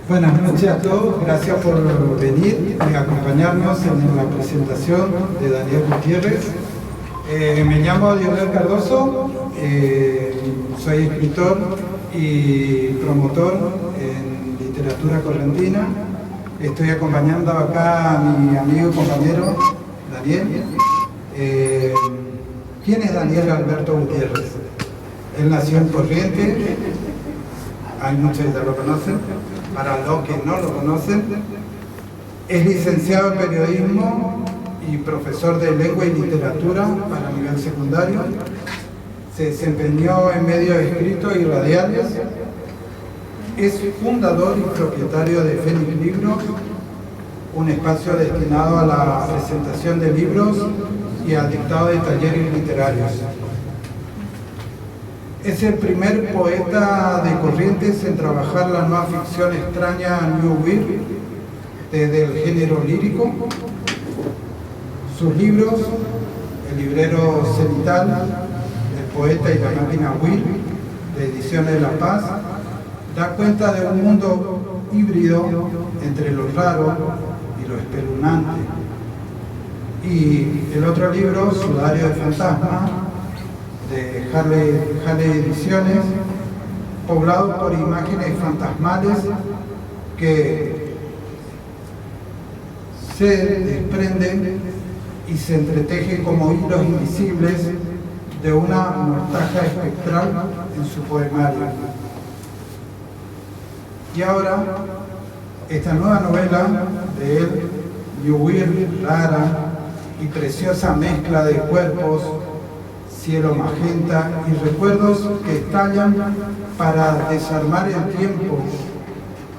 Buenas noches a todos, gracias por venir y acompañarnos en la presentación de Daniel Gutiérrez. Me llamo Dionel Cardoso, soy escritor y promotor en literatura correntina. Estoy acompañando acá a mi amigo y compañero Daniel. ¿Quién es Daniel Alberto Gutiérrez? Él nació en Corrientes, hay muchos que ya lo conocen. Para los que no lo conocen, es licenciado en periodismo y profesor de lengua y literatura para nivel secundario. Se desempeñó en medios escritos y radiales. Es fundador y propietario de Fénix Libros, un espacio destinado a la presentación de libros y al dictado de talleres literarios. Es el primer poeta de Corrientes en trabajar la nueva ficción extraña New Weird desde el género lírico. Sus libros, El librero cenital, El poeta y la máquina Weird, de Ediciones La Paz, da cuenta de un mundo híbrido entre lo raro y lo espeluznante. Y el otro libro, Sudario de Fantasma, de Harley Ediciones, poblado por imágenes fantasmales que se desprenden y se entretejen como hilos invisibles de una mortaja espectral en su poemario. Y ahora, esta nueva novela de él, New Weird, rara y preciosa mezcla de cuerpos, cielo magenta y recuerdos que estallan para desarmar el tiempo,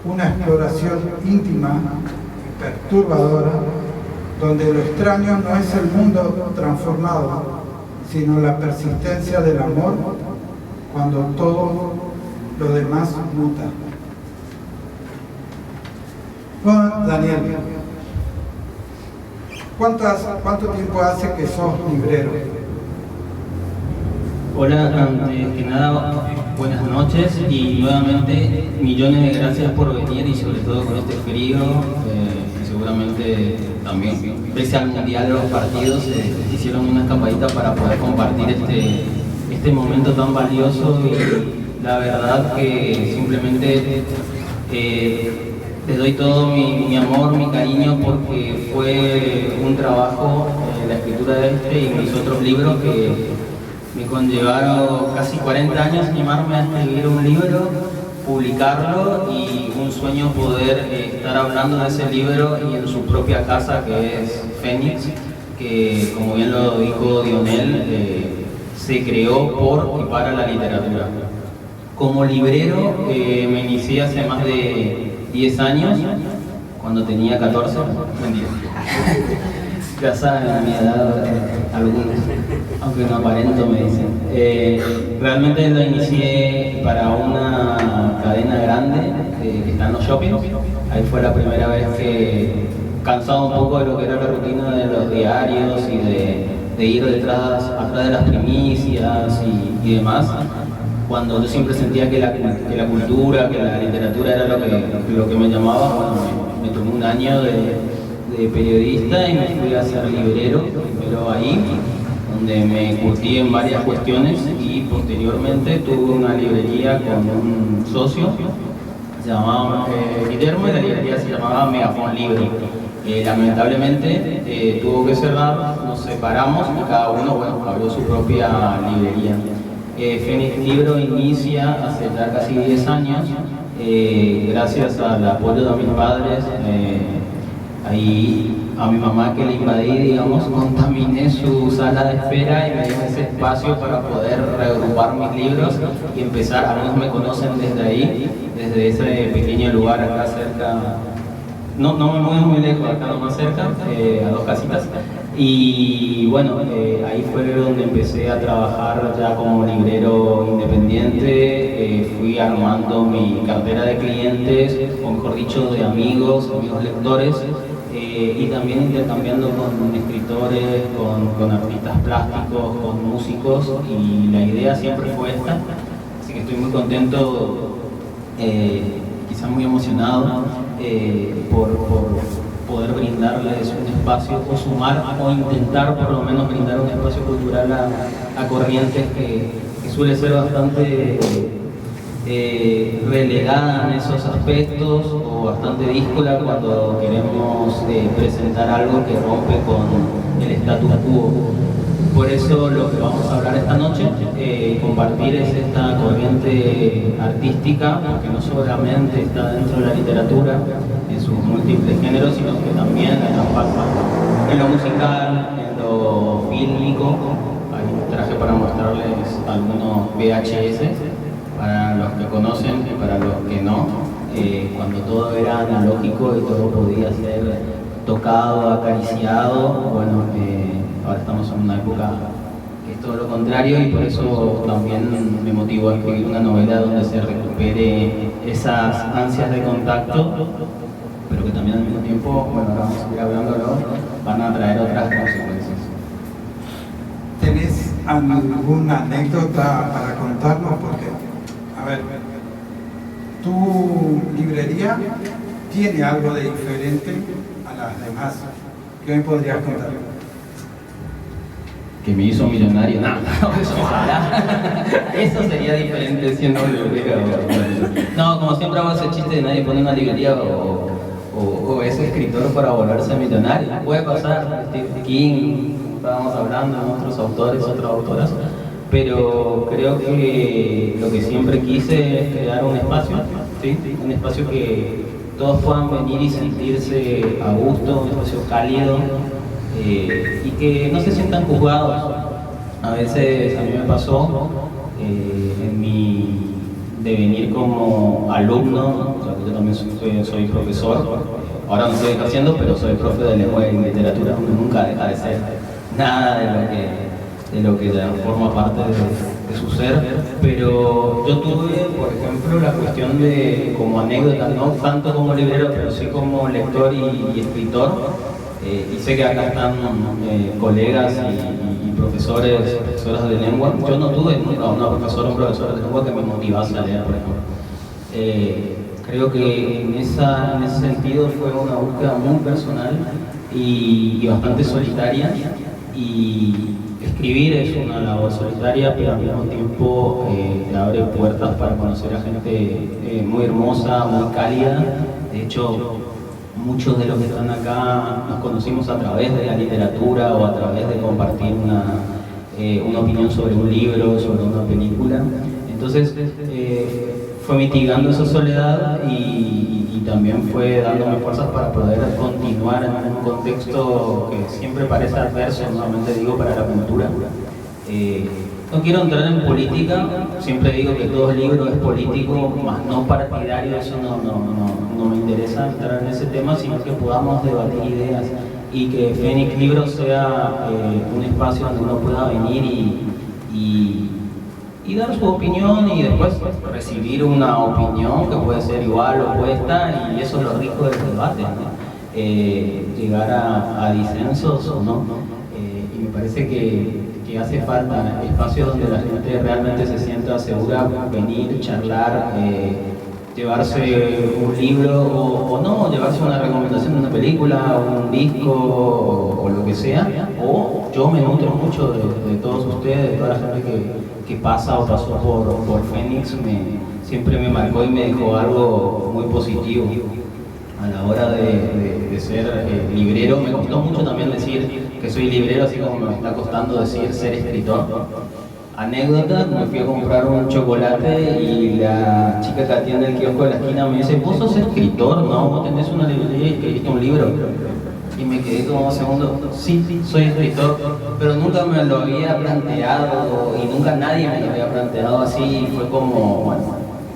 una exploración íntima y perturbadora, donde lo extraño no es el mundo transformado, sino la persistencia del amor cuando todo lo demás muta. Bueno, Daniel, ¿cuánto tiempo hace que sos librero? Hola, antes que nada, buenas noches y nuevamente millones de gracias por venir y sobre todo con este frío, y seguramente también, pese al mundial de los partidos, hicieron una escapadita para poder compartir este momento tan valioso y la verdad que simplemente les doy todo mi amor, mi cariño porque fue un trabajo, la escritura de y mis otros libros que me conllevaron casi 40 años animarme a escribir un libro, publicarlo y un sueño poder estar hablando de ese libro y en su propia casa que es Fénix, que como bien lo dijo Dionel, se creó por y para la literatura. Como librero me inicié hace más de 10 años, cuando tenía 14, mentira. Ya saben mi edad, algunos, aunque no aparento me dicen. Realmente lo inicié para una cadena grande que está en los shoppings. Ahí fue la primera vez que, cansado un poco de lo que era la rutina de los diarios y de ir atrás de las primicias y demás, cuando yo siempre sentía que la cultura, que la literatura era lo que me llamaba, bueno, me tomé un año de periodista y me fui a ser librero, primero ahí, donde me curtí en varias cuestiones y posteriormente tuve una librería con un socio, se llamaba Guillermo, y la librería se llamaba Megafon Libre. Lamentablemente tuvo que cerrar, nos separamos y cada uno abrió su propia librería. Fénix Libro inicia hace ya casi 10 años, gracias al apoyo de mis padres. Ahí a mi mamá que le invadí, digamos, contaminé su sala de espera y me dio ese espacio para poder reagrupar mis libros y empezar. Algunos me conocen desde ahí, desde ese pequeño lugar acá cerca. No me muevo muy lejos, acá lo más cerca, a 2 casitas. Y bueno, ahí fue donde empecé a trabajar ya como librero independiente. Fui armando mi cartera de clientes, o mejor dicho, de amigos lectores. Y también intercambiando con escritores, con artistas plásticos, con músicos, y la idea siempre fue esta, así que estoy muy contento está muy emocionado por poder brindarles un espacio o sumar o intentar por lo menos brindar un espacio cultural a Corrientes que suele ser bastante relegada en esos aspectos o bastante díscola cuando queremos presentar algo que rompe con el status quo. Por eso lo que vamos a hablar esta noche, compartir es esta corriente artística, que no solamente está dentro de la literatura, en sus múltiples géneros, sino que también en lo musical, en lo fílmico. Ahí traje para mostrarles algunos VHS, para los que conocen y para los que no, cuando todo era analógico y todo podía ser tocado, acariciado, bueno, ahora estamos en una época que es todo lo contrario y por eso también me motivó a escribir una novela donde se recupere esas ansias de contacto, pero que también al mismo tiempo, bueno, ahora vamos a ir hablándolo, van a traer otras consecuencias. ¿Tenés alguna anécdota para contarnos? Porque, a ver, tu librería tiene algo de diferente a las demás. ¿Qué me podrías contar? Que me hizo millonario, no, eso ojalá. Eso sería diferente siendo librero. No, como siempre hago ese chiste de nadie pone una librería o es escritor para volverse millonario. Puede pasar, Stephen King, como estábamos hablando, otros autores, otras autoras, pero creo que lo que siempre quise es crear un espacio, ¿sí? Un espacio que todos puedan venir y sentirse a gusto, un espacio cálido, y que no se sientan juzgados. A veces a mí me pasó en mi devenir como alumno, o sea, yo también soy profesor, ahora no estoy ejerciendo, pero soy profe de lengua y literatura, uno nunca deja de ser nada de lo que ya forma parte de su ser, pero yo tuve, por ejemplo, la cuestión de, como anécdota, no tanto como librero, pero sí como lector y escritor. Y sé que acá están colegas y profesoras de lengua. Yo no tuve nunca una profesora o un profesor de lengua que me motivase a leer, por ejemplo. Creo que en ese sentido fue una búsqueda muy personal y bastante solitaria. Y escribir es una labor solitaria, pero al mismo tiempo te abre puertas para conocer a gente muy hermosa, muy cálida. De hecho, muchos de los que están acá nos conocimos a través de la literatura o a través de compartir una opinión sobre un libro, sobre una película. Entonces fue mitigando esa soledad y también fue dándome fuerzas para poder continuar en un contexto que siempre parece adverso, nuevamente digo, para la cultura. No quiero entrar en política, siempre digo que todo libro es político, más no partidario, eso no me interesa entrar en ese tema, sino que podamos debatir ideas y que Fénix Libros sea un espacio donde uno pueda venir y dar su opinión y después recibir una opinión que puede ser igual o opuesta, y eso es lo rico del debate, ¿no? Llegar a disensos o no. Y me parece que hace falta espacios donde la gente realmente se sienta segura, venir, charlar, llevarse un libro o no, llevarse una recomendación de una película, un disco o lo que sea. O yo me nutro mucho de todos ustedes, de toda la gente que pasa o pasó por Fénix, siempre me marcó y me dejó algo muy positivo. A la hora de ser librero, me costó mucho también decir que soy librero, así como me está costando decir ser escritor. Anécdota, me fui a comprar un chocolate y la chica que atiende el kiosco de la esquina me dice: ¿vos sos escritor? No, vos tenés una librería y escribiste un libro. Y me quedé como un segundo, sí, soy escritor, pero nunca me lo había planteado y nunca nadie me lo había planteado así. Fue como, bueno,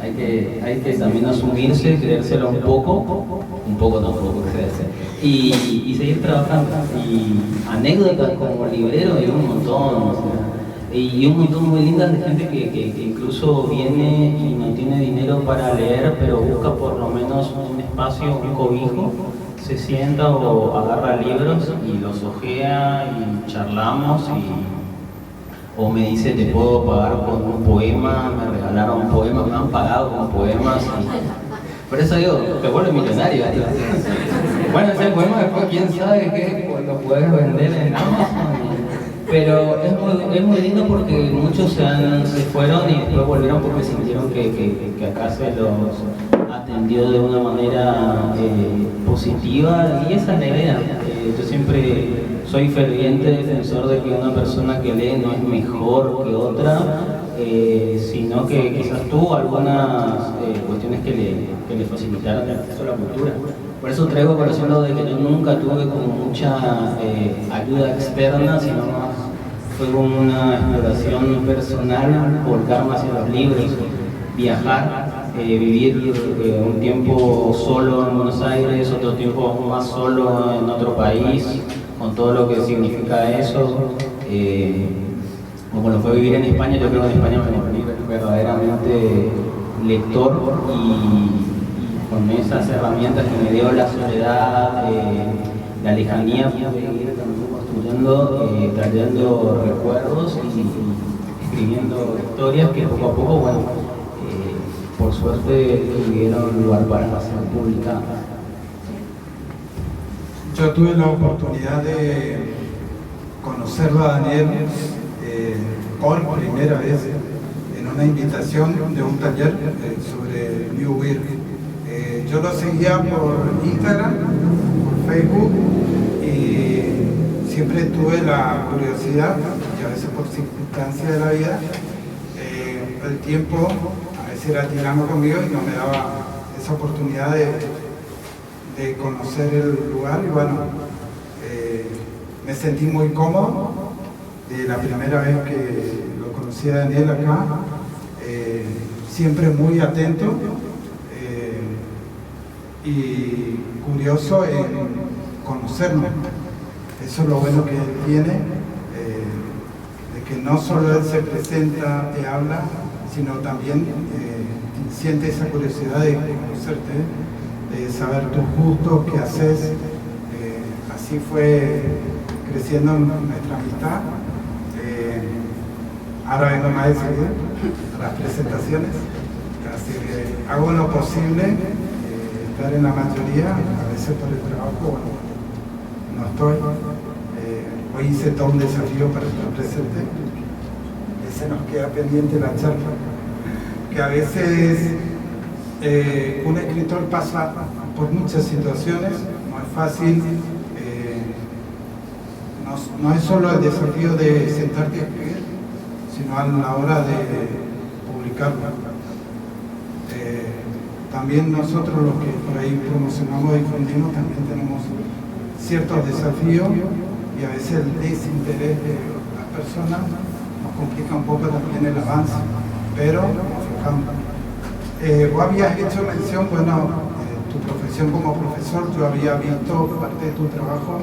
hay que también asumirse, creérselo un poco tampoco creerse, y seguir trabajando. Y anécdotas como librero hay un montón, o sea, y un montón muy lindas de gente que incluso viene y no tiene dinero para leer, pero busca por lo menos un espacio, un cobijo, se sienta o agarra libros y los hojea y charlamos, o me dice: te puedo pagar con un poema, me regalaron poemas, me han pagado con poemas, Por eso digo, te vuelves millonario. Bueno, ese poema después, quién sabe qué, lo puedes vender en Amazon. Pero es muy lindo porque muchos se fueron y después volvieron porque sintieron que acá se los atendió de una manera positiva, y esa es la idea. Yo siempre soy ferviente defensor de que una persona que lee no es mejor que otra, sino que quizás tuvo algunas cuestiones que le facilitaron el acceso a la cultura. Por eso traigo a colación lo de que yo nunca tuve como mucha ayuda externa, sino más fue como una exploración personal, volcarme hacia los libros, viajar, vivir un tiempo solo en Buenos Aires, otro tiempo más solo en otro país, con todo lo que significa eso. Como lo fue vivir en España, yo creo que en España me volví verdaderamente lector, y con esas herramientas que me dio la soledad, la lejanía, pude ir también construyendo, trayendo recuerdos y escribiendo historias que poco a poco, bueno, por suerte tuvieron lugar para ser publicadas. Yo tuve la oportunidad de conocerlo a Daniel por primera vez en una invitación de un taller sobre New Work. Yo lo seguía por Instagram, por Facebook, y siempre tuve la curiosidad, y a veces por circunstancias de la vida, el tiempo a veces era tirando conmigo y no me daba esa oportunidad de conocer el lugar, y bueno, me sentí muy cómodo de la primera vez que lo conocí a Daniel acá, siempre muy atento y curioso en conocernos. Eso es lo bueno que él tiene, de que no solo él se presenta, te habla, sino también siente esa curiosidad de conocerte, de saber tus gustos, qué haces. Así fue creciendo nuestra amistad. Ahora vengo más decidido a las presentaciones, así que hago lo posible, estar en la mayoría, a veces por el trabajo, bueno, no estoy. Hoy hice todo un desafío para estar presente, se nos queda pendiente la charla, que a veces un escritor pasa por muchas situaciones, no es fácil, no es solo el desafío de sentarte a escribir, sino a la hora de publicarlo. También nosotros los que por ahí promocionamos y difundimos también tenemos ciertos desafíos, y a veces el desinterés de las personas nos complica un poco también el avance, pero nos fijamos. Vos habías hecho mención, bueno, tu profesión como profesor, yo había visto parte de tu trabajo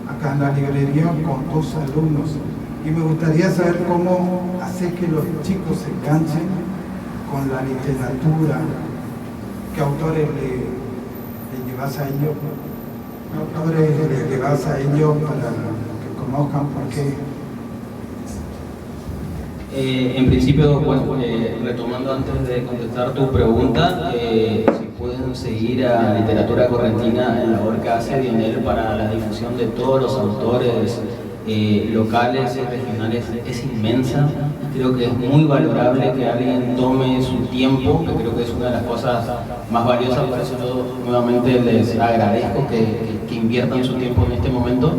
acá en la librería con tus alumnos, y me gustaría saber cómo hacer que los chicos se enganchen con la literatura. ¿Qué autores le llevas a ellos? ¿Qué autores le llevas a ellos para que conozcan por qué? En principio, bueno, retomando antes de contestar tu pregunta, si pueden seguir a Literatura Correntina en la labor que hace Dionel para la difusión de todos los autores locales y regionales es inmensa. Creo que es muy valorable que alguien tome su tiempo, que creo que es una de las cosas más valiosas. Por eso yo nuevamente les agradezco que inviertan su tiempo en este momento,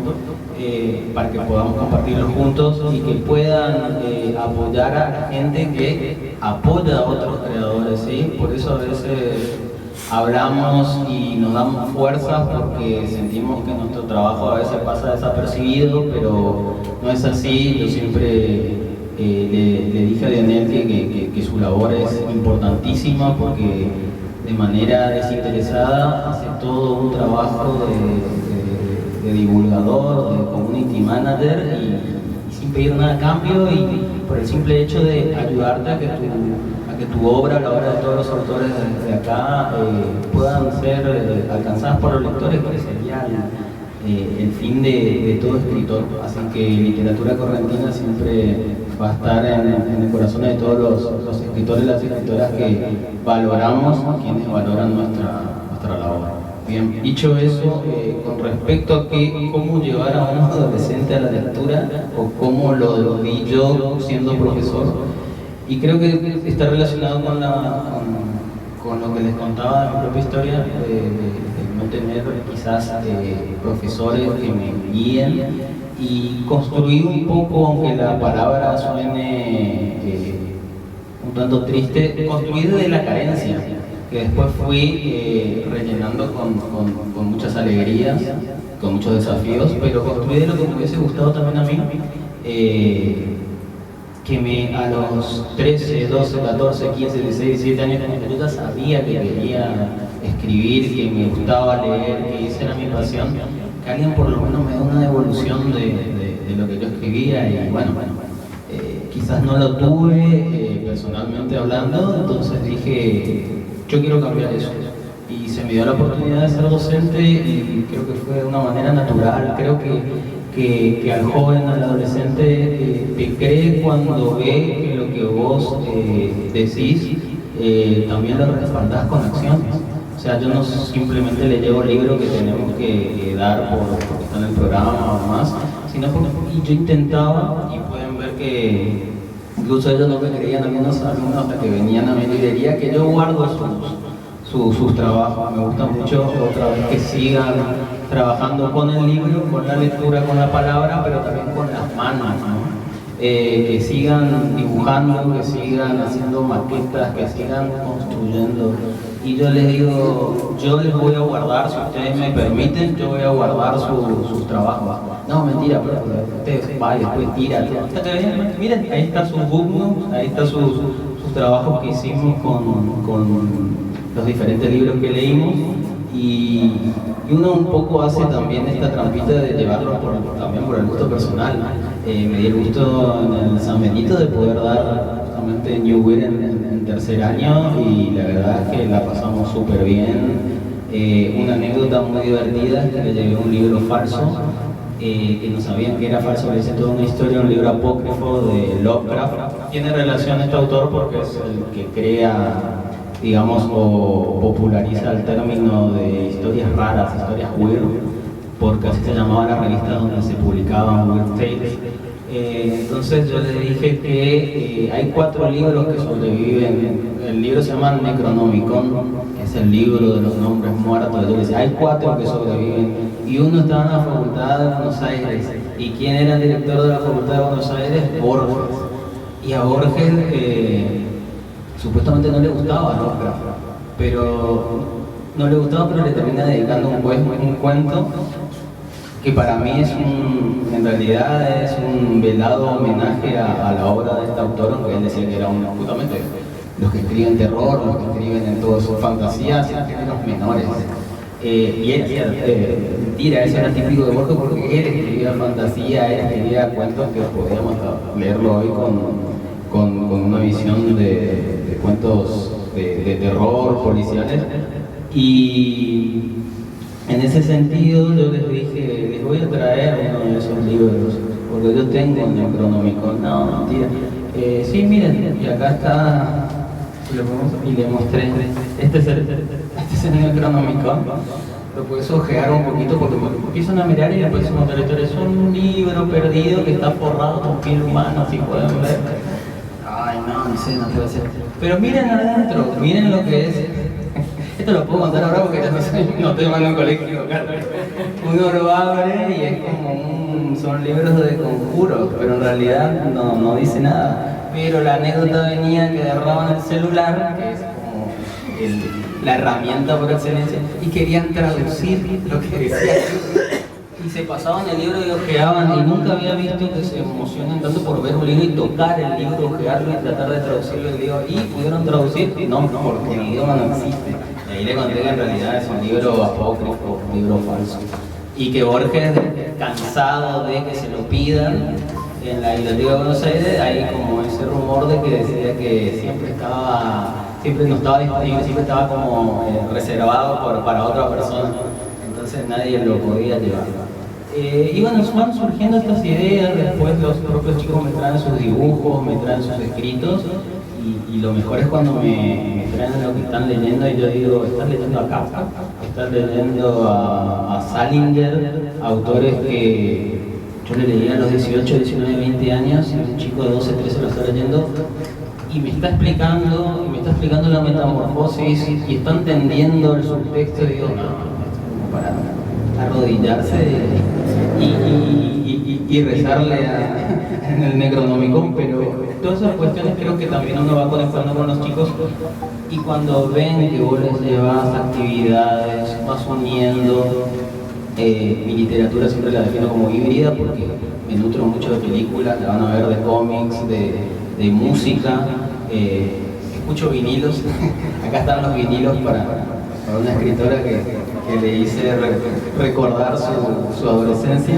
para que podamos compartirlo juntos y que puedan apoyar a la gente que apoya a otros creadores, ¿sí? Por eso a veces hablamos y nos damos fuerzas porque sentimos que nuestro trabajo a veces pasa desapercibido, pero no es así. Yo siempre le dije a Dionel que su labor es importantísima, porque de manera desinteresada hace todo un trabajo de divulgador, de community manager, y sin pedir nada a cambio, y por el simple hecho de ayudarte a que tu obra, la obra de todos los autores de acá, puedan ser alcanzadas por los lectores, que sería el fin de todo escritor. Así que literatura correntina siempre va a estar en el corazón de todos los escritores y las escritoras que valoramos, quienes valoran nuestra labor. Bien, dicho eso, con respecto a cómo llevar a un adolescente a la lectura o cómo lo vi yo siendo profesor, y creo que está relacionado con lo que les contaba de mi propia historia, de no tener quizás profesores que me guíen, y construir un poco, aunque la palabra suene un tanto triste, construir de la carencia, que después fui rellenando con muchas alegrías, con muchos desafíos, pero construir de lo que me hubiese gustado también a mí, que a los 13, 12, 14, 15, 16, 17 años, cuando yo ya sabía que quería escribir, que me gustaba leer, que esa era mi pasión, que alguien por lo menos me dé una devolución de lo que yo escribía, y bueno, quizás no lo tuve personalmente hablando, entonces dije, yo quiero cambiar eso. Y se me dio la oportunidad de ser docente, y creo que fue de una manera natural. Creo que al joven, al adolescente, te cree cuando ve que lo que vos decís también lo respaldás con acciones. O sea, yo no simplemente le llevo el libro que tenemos que dar porque está en el programa o más, sino porque yo intentaba, y pueden ver que incluso ellos no me creían, algunos alumnos hasta que venían a mi librería, que yo guardo sus trabajos. Me gusta mucho otra vez que sigan trabajando con el libro, con la lectura, con la palabra, pero también con las manos, ¿no? Que sigan dibujando, que sigan haciendo maquetas, que sigan construyendo. Y yo les digo, yo les voy a guardar, si ustedes me permiten, yo voy a guardar sus trabajos. No, mentira, pero ustedes va y después tira. Miren, ahí está su booknotes, ahí está sus trabajos que hicimos con los diferentes libros que leímos, y uno un poco hace también esta trampita de llevarlo también por el gusto personal. Me di el gusto en el San Benito de poder dar justamente New Weir en tercer año, y la verdad es que la pasamos súper bien. Una anécdota muy divertida es que le llevé un libro falso, que no sabían que era falso, le hice toda una historia, un libro apócrifo de Lovecraft. Tiene relación este autor porque es el que crea, digamos, o populariza el término de historias raras, historias weird, porque así se llamaba la revista donde se publicaban Weird Tales. Entonces yo les dije que hay 4 libros que sobreviven. El libro se llama Necronomicon, que es el libro de los nombres muertos. Yo les decía, hay 4 que sobreviven, y uno estaba en la Facultad de Buenos Aires. ¿Y quién era el director de la Facultad de Buenos Aires? Borges. Y a Borges supuestamente no le gustaba Lovecraft, pero no le gustaba, pero le termina dedicando un cuento que para mí en realidad es un velado homenaje a la obra de este autor, aunque él decía que era justamente los que escriben terror, los que escriben en todas sus fantasías, géneros menores. Y él mentira, eso era típico de Borges, porque él escribía fantasía, él escribía cuentos que podíamos leerlo hoy con una visión de cuentos de terror, policiales. Y en ese sentido yo les dije, les voy a traer uno de esos libros, porque yo tengo un Necronomicon. No, mentira. Sí, miren, y acá está, y le mostré, este es el Necronomicon. Lo puedes ojear un poquito porque empiezan a mirar y después es un libro perdido que está forrado con piel humana, si pueden ver. Ay, no sé, no puede ser. Pero miren adentro, miren lo que es. Esto lo puedo contar ahora porque no estoy mal en un colegio, claro. Uno lo abre y es como son libros de conjuros, pero en realidad no dice nada. Pero la anécdota venía que agarraban el celular, que es como la herramienta por excelencia, y querían traducir lo que decía. Y se pasaban el libro y ojeaban, y nunca había visto que se emocionen tanto por ver un libro y tocar el libro, ojearlo y tratar de traducirlo. Y digo, ¿y pudieron traducir? No, porque el idioma no existe. Y ahí le conté que en realidad es un libro apócrifo, un libro falso. Y que Borges, cansado de que se lo pidan en la Biblioteca de Buenos Aires, hay como ese rumor de que decía que siempre no estaba disponible, siempre estaba como reservado para otra persona. entonces nadie lo podía llevar. Y bueno, van surgiendo estas ideas, después los propios chicos me traen sus dibujos, me traen sus escritos, y lo mejor es cuando me traen lo que están leyendo y yo digo, ¿estás leyendo a Kafka? ¿Estás leyendo a Salinger? Autores que yo le leía a los 18, 19, 20 años, y un chico de 12, 13 lo está leyendo, y me está explicando la metamorfosis, y está entendiendo el subtexto, y digo, no, esto es como para arrodillarse y rezarle en el Necronomicon, pero todas esas cuestiones creo que también uno va conectando con los chicos, y cuando ven que vos les llevas actividades, vas uniendo, mi literatura siempre la defino como híbrida porque me nutro mucho de películas, la van a ver, de cómics, de música, escucho vinilos, acá están los vinilos para una escritora que le hice recordar su adolescencia.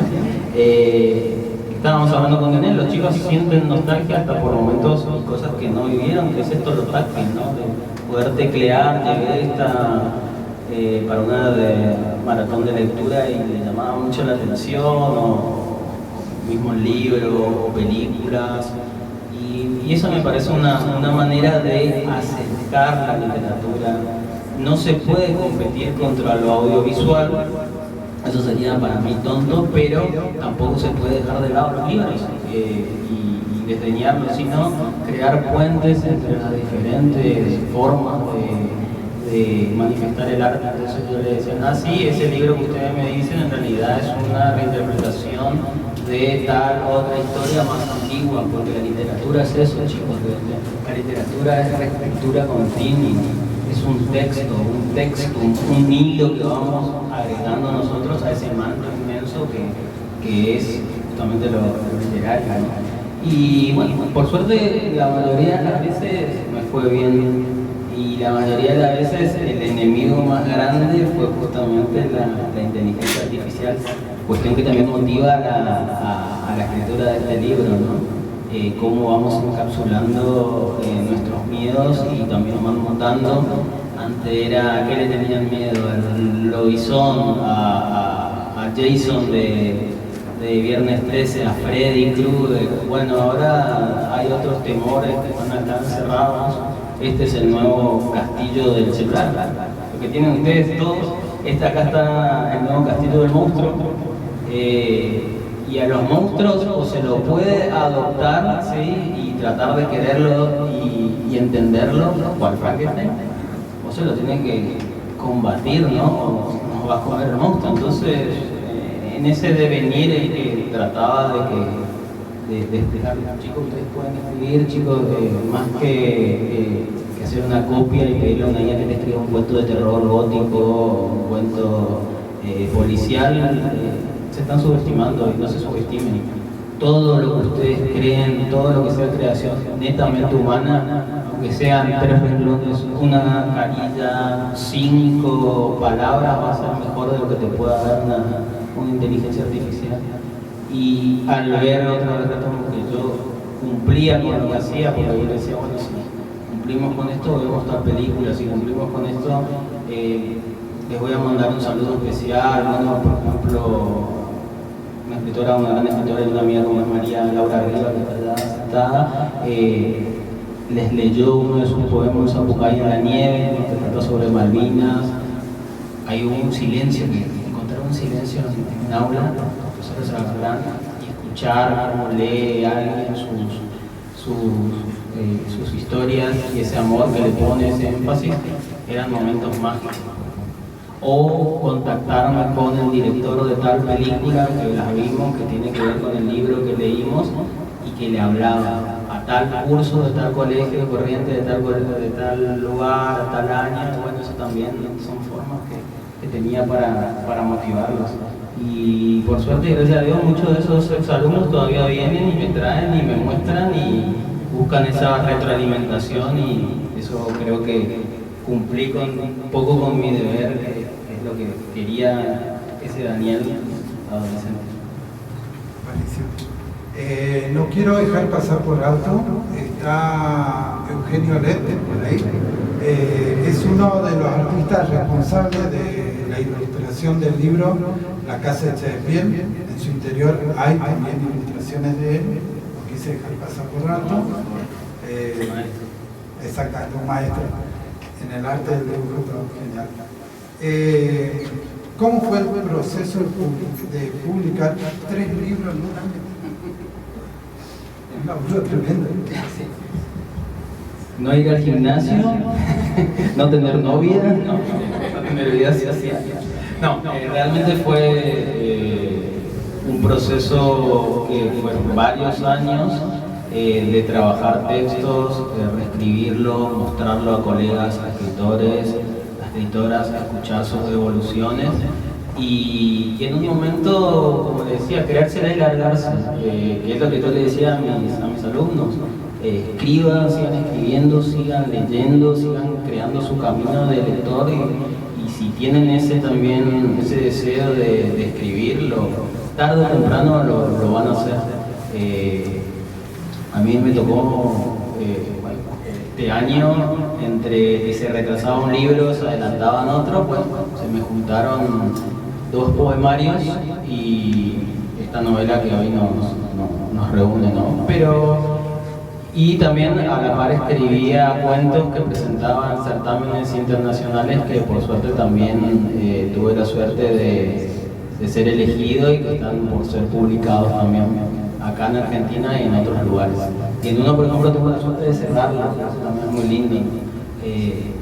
Estábamos hablando con Daniel, los chicos sienten nostalgia hasta por momentos y cosas que no vivieron, que es esto lo táctil, ¿no? De poder teclear. Llegué para una maratón de lectura y le llamaba mucho la atención, o mismo libros o películas, y eso me parece una manera de acercar la literatura. No se puede competir contra lo audiovisual, eso sería para mí tonto, pero tampoco se puede dejar de lado los libros y desdeñarlos, sino crear puentes entre las diferentes formas de manifestar el arte. Entonces yo le decía, sí, ese libro que ustedes me dicen en realidad es una reinterpretación de tal otra historia más antigua, porque la literatura es eso, chicos. La literatura es la escritura continua, es un texto, un hilo que vamos agregando nosotros a ese manto inmenso que es justamente lo literario, ¿no? Y bueno, por suerte la mayoría de las veces me fue bien, y la mayoría de las veces el enemigo más grande fue justamente la inteligencia artificial, cuestión que también motiva a la escritura de este libro, ¿no? Cómo vamos encapsulando nuestros miedos y también vamos mutando. Antes era, ¿a qué le tenían miedo? Al lobizón, a Jason de Viernes 13, a Freddy Krueger. Bueno, ahora hay otros temores que están acá encerrados. Este es el nuevo castillo del celular. Lo que tienen ustedes todos, acá está el nuevo castillo del monstruo. Y a los monstruos o se lo puede adoptar, ¿sí? Y tratar de quererlo y entenderlo, cual Frankenstein, o se lo tiene que combatir, ¿no? O nos va a comer el monstruo. Entonces, en ese devenir el que trataba de explicar, chicos, ustedes pueden escribir, chicos, más que hacer una copia y pedirle a una guía que te escriba un cuento de terror gótico, un cuento policial. Se están subestimando y no se subestimen. Todo lo que ustedes creen, todo lo que sea creación netamente humana, aunque sean 3 renglones, una carilla, 5 palabras, va a ser mejor de lo que te pueda dar una inteligencia artificial. Y al ver otra vez que yo cumplía con lo que hacía, porque yo le decía, bueno, si cumplimos con esto, vemos tal película, si cumplimos con esto, les voy a mandar un saludo especial. Bueno, por ejemplo, una gran escritora y una amiga como es María Laura Riva, que está sentada, les leyó uno de sus poemas, Zapucay en la nieve, que trata sobre Malvinas. Hay un silencio, encontrar un silencio en un aula, los profesores se agarran y escuchar cómo lee a alguien sus historias y ese amor que le pone, ese énfasis, eran momentos mágicos. O contactarme con el director de tal película que la vimos, que tiene que ver con el libro que leímos y que le hablaba a tal curso de tal colegio de Corrientes, de tal lugar, a tal año. Bueno, eso también son formas que tenía para motivarlos. Y por suerte, gracias a Dios, muchos de esos exalumnos todavía vienen y me traen y me muestran y buscan esa retroalimentación, y eso creo que cumplí un poco con mi deber, que es lo que quería ese Daniel adolescente. Buenísimo. No quiero dejar pasar por alto, está Eugenio Lete por ahí. Es uno de los artistas responsables de la ilustración del libro La Casa Hecha de Piel. En su interior hay también ilustraciones de él, no quise dejar pasar por alto. Exactamente, un maestro en el arte del dibujo, genial. ¿Cómo fue el proceso de publicar 3 libros en un año? Un laburo tremendo. No ir al gimnasio, no tener novia, no tener vida social. No, realmente fue un proceso que fueron varios años de trabajar textos, reescribirlo, mostrarlo a colegas, a escritores, a escritoras, a escuchar sus evoluciones y en un momento, como le decía, creársela y largarse, que es lo que yo le decía a mis alumnos. Escriban, sigan escribiendo, sigan leyendo, sigan creando su camino de lector y si tienen ese deseo de escribirlo, tarde o temprano lo van a hacer. A mí me tocó este año, entre que se retrasaba un libro, se adelantaban otros, pues se me juntaron 2 poemarios y esta novela que hoy nos reúne, ¿no? Y también a la par escribía cuentos que presentaban certámenes internacionales que por suerte también tuve la suerte de ser elegido y que están por ser publicados también acá en Argentina y en otros lugares. Y en uno, por ejemplo, tuve la suerte de cerrarlo, eso también es muy lindo.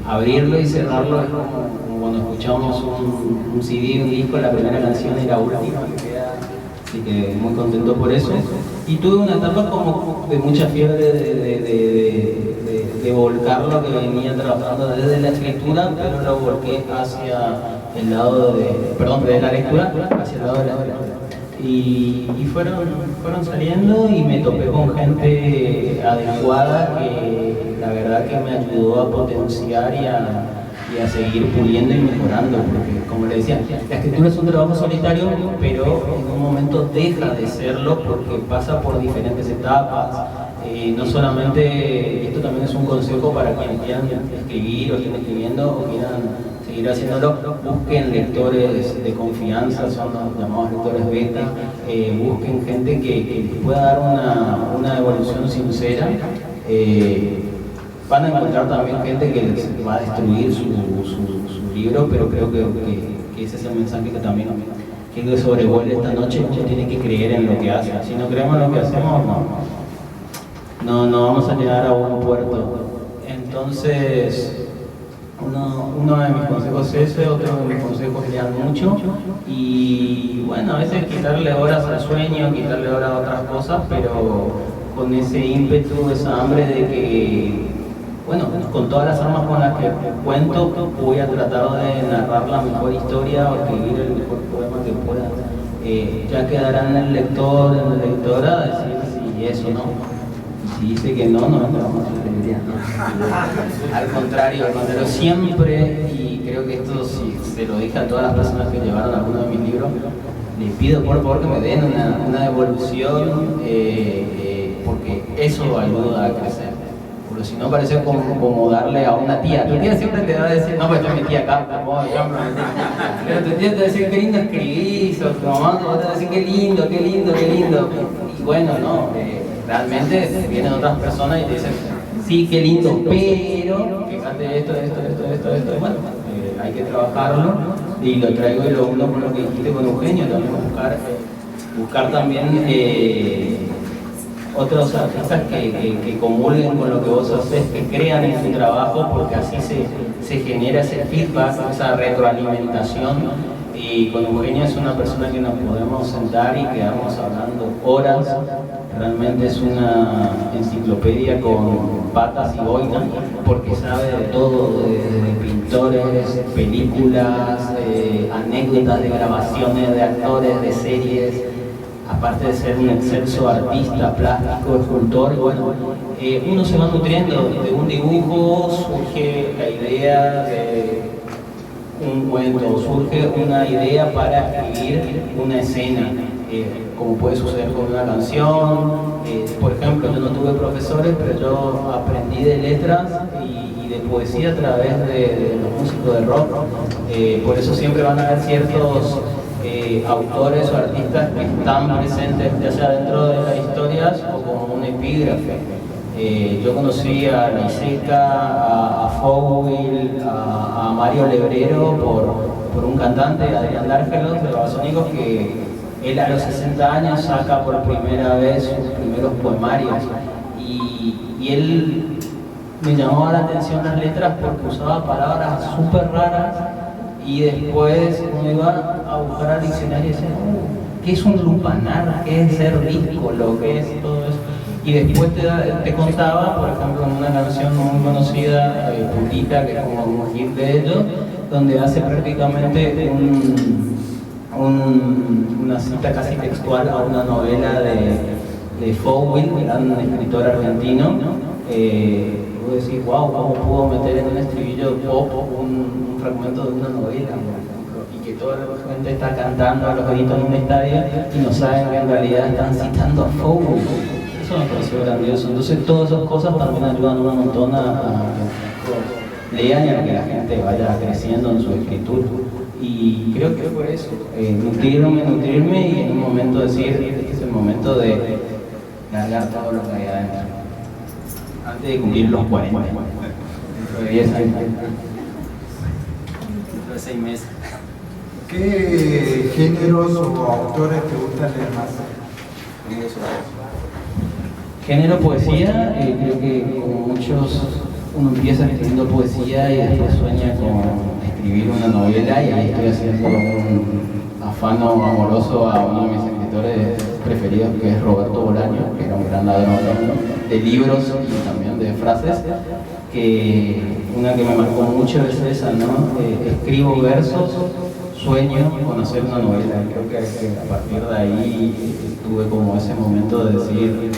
Abrirlo y cerrarlo es como cuando escuchamos un CD, un disco, la primera canción y la última que queda. Así que muy contento por eso. Y tuve una etapa como de mucha fiebre de volcar lo que venía trabajando desde la escritura, pero lo volqué hacia el lado de la lectura, hacia el lado de la lectura. Y fueron saliendo y me topé con gente adecuada que la verdad que me ayudó a potenciar y a seguir puliendo y mejorando, porque como le decía, la escritura es un trabajo solitario, pero en un momento deja de serlo porque pasa por diferentes etapas. No solamente, esto también es un consejo para quienes quieran escribir o estén escribiendo o quieran seguir haciéndolo, busquen lectores de confianza, son los llamados lectores beta, busquen gente que les pueda dar una evolución sincera. Van a encontrar también gente que les va a destruir su libro, pero creo que ese es el mensaje que también quiero que sobrevuele esta noche. Uno tiene que creer en lo que hace. Si no creemos en lo que hacemos, no vamos a llegar a buen puerto. Entonces, uno de mis consejos es ese, otro de mis consejos es leer mucho y bueno, a veces quitarle horas al sueño, quitarle horas a otras cosas, pero con ese ímpetu, esa hambre de que bueno, con todas las armas con las que cuento, voy a tratar de narrar la mejor historia o escribir el mejor poema que pueda. Ya quedará en el lector, en la lectora, decir si eso no. Y si dice que no vamos a alegría. Al contrario, siempre, y creo que esto si se lo dije a todas las personas que llevaron alguno de mis libros, les pido por favor que me den una devolución, porque eso ayuda a crecer. Porque si no parece como darle a una tía. Tu tía siempre te va a decir, no, pues esta es mi tía acá, pero tu tía te va a decir, qué lindo escribís, o tu mamá te va a decir, qué lindo. Y bueno, no, realmente vienen otras personas y te dicen, sí, qué lindo, pero fíjate esto. Bueno, hay que trabajarlo y lo traigo y lo uno con lo que dijiste con Eugenio, también buscar también otros artistas que comulguen con lo que vos haces, que crean en tu trabajo, porque así se genera ese feedback, esa retroalimentación. Y con Eugenio es una persona que nos podemos sentar y quedamos hablando horas. Realmente es una enciclopedia con patas y boinas, porque sabe de todo, de pintores, películas, anécdotas de grabaciones de actores, de series. Aparte de ser un excelso artista, plástico, escultor, bueno, uno se va nutriendo de un dibujo, surge la idea de un cuento, surge una idea para escribir una escena. como puede suceder con una canción. Por ejemplo, yo no tuve profesores, pero yo aprendí de letras y de poesía a través de los músicos de rock. Por eso siempre van a haber ciertos autores o artistas que están presentes, ya sea dentro de las historias o como un epígrafe. Yo conocí a Liceca, a Fowl, a Mario Lebrero por un cantante, Adrián Dárgelos, de Babasónicos, que él a los 60 años saca por primera vez sus primeros poemarios. Y él me llamaba la atención las letras porque usaba palabras súper raras, y después me iba a buscar al diccionario y decía, ¿qué es un lupanar? ¿Qué es ser díscolo? ¿Qué es todo eso? Y después te contaba, por ejemplo, en una canción muy conocida, Pulita, que es como un hit de ellos, donde hace prácticamente una cita casi textual a una novela de Fowl, gran escritor argentino. Vos decís, wow, ¿cómo pudo meter en un estribillo pop un fragmento de una novela, por ejemplo? Y que toda la gente está cantando a los gritos en un estadio y no saben que en realidad están citando a Fowl. Eso me pareció grandioso. Entonces todas esas cosas también ayudan un montón a que lean y a que la gente vaya creciendo en su escritura. Y creo que fue eso, nutrirme y en un momento decir, este es el momento de largar todo lo que hay adentro. Antes de cumplir los 40, dentro de 10 años, dentro de 6 meses. ¿Qué géneros o autores te gustan leer más? Género poesía, creo que como muchos, uno empieza escribiendo poesía y después sueña con escribir una novela, y ahí estoy haciendo un afano amoroso a uno de mis escritores preferidos, que es Roberto Bolaño, que era un gran ladrón de libros y también de frases, que una que me marcó mucho es esa, ¿no? Escribo versos, sueño con hacer una novela. Creo que a partir de ahí tuve como ese momento de decir,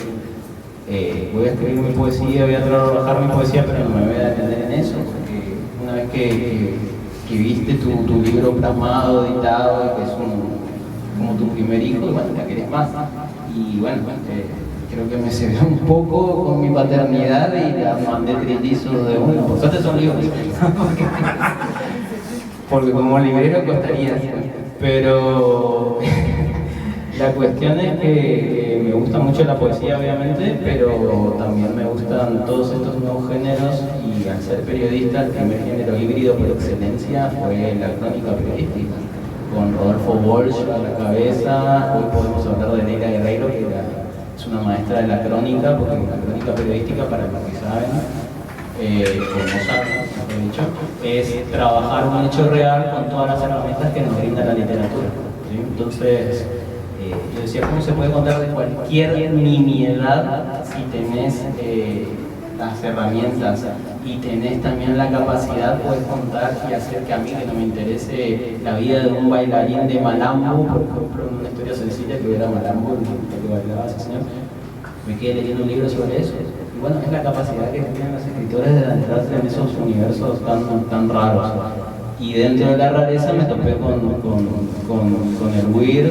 voy a escribir mi poesía, voy a trabajar mi poesía, pero no me voy a detener en eso, porque una vez que viste tu libro plasmado, editado, que es como tu primer hijo, y bueno, ya querés más. Y bueno, creo que me cebé un poco con mi paternidad y la mandé trillizos de uno. Por suerte son libros, porque como librero costaría, pero la cuestión es que me gusta mucho la poesía, obviamente, pero también me gustan todos estos nuevos géneros, y al ser periodista, el primer género híbrido por excelencia fue la crónica periodística, con Rodolfo Walsh a la cabeza. Hoy podemos hablar de Neira Guerreiro, que es una maestra de la crónica, porque la crónica periodística, para los que saben, o no saben, mejor dicho, es trabajar un hecho real con todas las herramientas que nos brinda la literatura, ¿sí? Entonces, yo decía, ¿cómo se puede contar de cualquier nimiedad si tenés las herramientas y tenés también la capacidad? Puedes contar y hacer que a mí, que no me interese la vida de un bailarín de malambo, por ejemplo, una historia sencilla que era malambo, que bailaba ese señor, me quedé leyendo un libro sobre eso. Y bueno, es la capacidad que tienen los escritores de adentrarse en esos universos tan raros. Y dentro de la rareza me topé con el weird,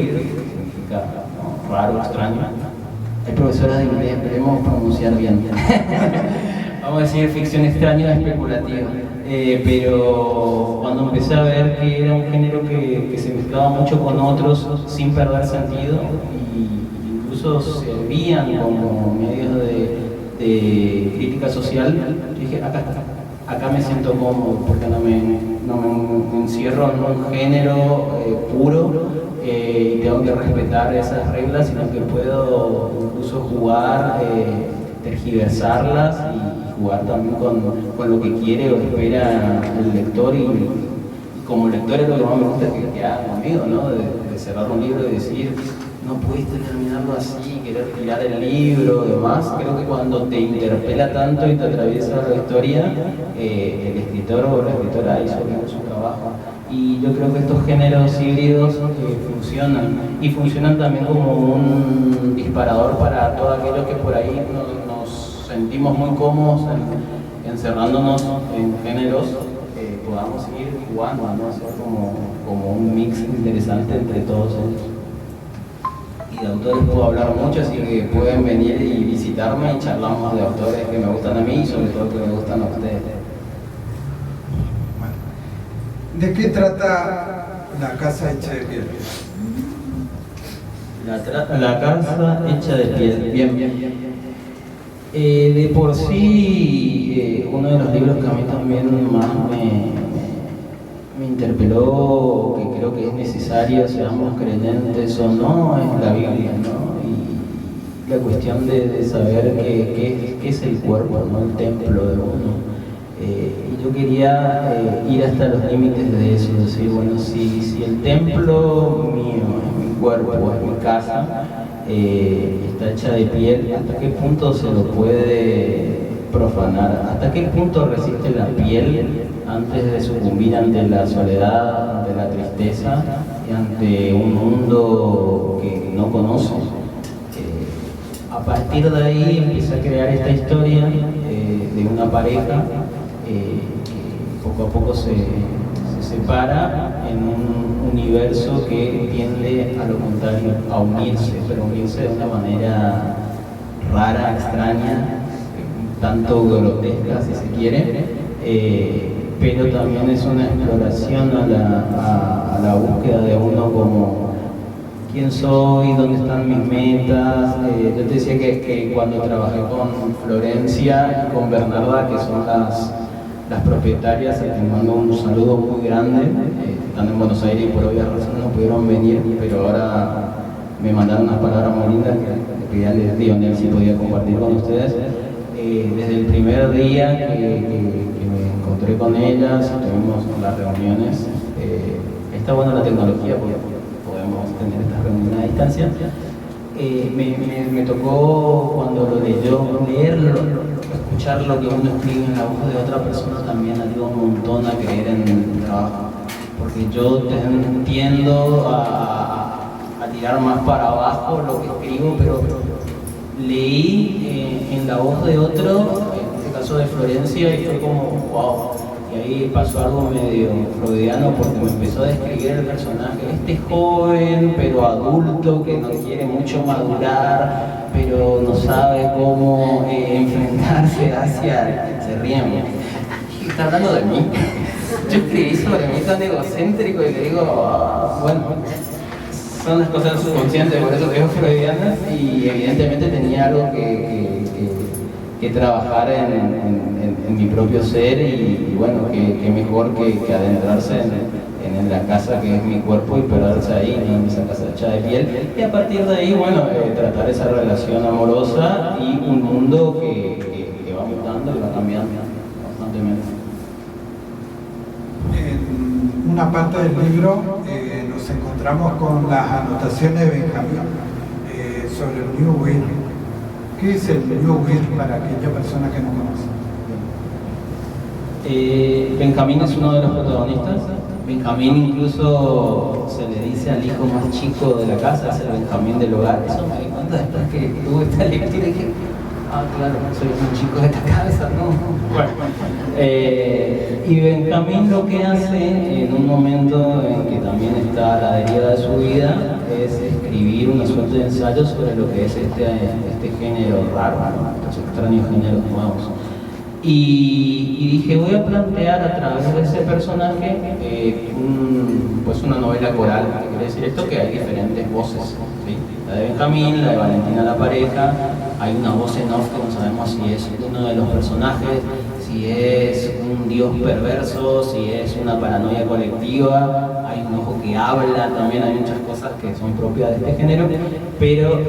¿no? Raro, extraño. Hay profesora de inglés, esperemos pronunciar bien. Vamos a decir ficción extraña, especulativa. Pero cuando empecé a ver que era un género que se mezclaba mucho con otros sin perder sentido, y incluso servían como medios de crítica social, dije, acá me siento cómodo, porque no me encierro en un género puro, y tengo que respetar esas reglas, sino que puedo incluso jugar, tergiversarlas, y jugar también con lo que quiere o espera el lector. Y como lector es lo que más me gusta que haga conmigo, ¿no? De cerrar un libro y decir, no pudiste terminarlo así, querer tirar el libro y demás. Creo que cuando te interpela tanto y te atraviesa la historia, el escritor o la escritora hizo bien su trabajo. Y yo creo que estos géneros híbridos funcionan, y funcionan también como un disparador para todos aquellos que por ahí nos sentimos muy cómodos encerrándonos en géneros, podamos seguir jugando, ¿no? Hacer como un mix interesante entre todos ellos. de autores puedo hablar mucho, así que pueden venir y visitarme y charlamos de autores que me gustan a mí y sobre todo que me gustan a ustedes. ¿De qué trata La casa hecha de piel? La casa hecha de piel. Bien. De por sí, uno de los libros que a mí también más me interpeló, que creo que es necesario, seamos creyentes o no, es la Biblia, ¿no? Y la cuestión de saber qué es el cuerpo, ¿no? El templo de uno. Y yo quería ir hasta los límites de eso, decir, bueno, si el templo mío es mi cuerpo, es mi casa, está hecha de piel, ¿hasta qué punto se lo puede profanar? ¿Hasta qué punto resiste la piel antes de sucumbir ante la soledad, ante la tristeza y ante un mundo que no conoce? A partir de ahí empecé a crear esta historia de una pareja que poco a poco se separa en un universo que tiende a lo contrario, a unirse, pero unirse de una manera rara, extraña, tanto grotesca si se quiere, pero también es una exploración a la búsqueda de uno como quién soy, dónde están mis metas. Yo te decía que cuando trabajé con Florencia y con Bernarda, que son las propietarias, les mando un saludo muy grande, están en Buenos Aires y por obvias razones no pudieron venir, pero ahora me mandaron unas palabras muy lindas que ya les di a si podía compartir con ustedes. Desde el primer día que me encontré con ellas, tuvimos las reuniones, está buena la tecnología porque podemos tener estas reuniones a distancia. Me tocó cuando lo leyó, leerlo, escuchar lo que uno escribe en la voz de otra persona también ayuda un montón a creer en el trabajo, porque yo tiendo a tirar más para abajo lo que escribo, pero leí en la voz de otro, en este caso de Florencia, y fue como wow. Y ahí pasó algo medio freudiano porque me empezó a describir el personaje, este joven pero adulto que no quiere mucho madurar, pero no sabe cómo enfrentarse hacia... Se ríen. ¿Qué está hablando de mí? Yo escribí sobre mí tan egocéntrico y le digo, bueno, son las cosas subconscientes, por eso digo freudianas, y evidentemente tenía algo que trabajar en mi propio ser y bueno, que mejor que adentrarse en la casa que es mi cuerpo y perderse ahí, ¿no? En esa casa hecha de piel, y a partir de ahí, bueno, tratar esa relación amorosa y un mundo que va mutando y va cambiando constantemente. En una parte del libro nos encontramos con las anotaciones de Benjamín sobre el New Will. ¿Qué es el New Will para aquella persona que no conoce? Benjamín es uno de los protagonistas. Benjamín incluso se le dice al hijo más chico de la casa, es el Benjamín del hogar. Eso me di cuenta después que tuve esta lectura y dije, claro, soy un chico de esta cabeza, ¿no? Bueno. Y Benjamín lo que hace en un momento en que también está a la deriva de su vida es escribir una suerte de ensayo sobre lo que es este género raro, ¿no? Estos extraños géneros nuevos. Y dije, voy a plantear a través de ese personaje pues una novela coral. ¿Qué quiere decir esto? Que hay diferentes voces, ¿sí? La de Benjamín, la de Valentina la pareja, hay una voz en off que no sabemos si es uno de los personajes, si es un dios perverso, si es una paranoia colectiva, hay un ojo que habla, también hay muchas cosas que son propias de este género, pero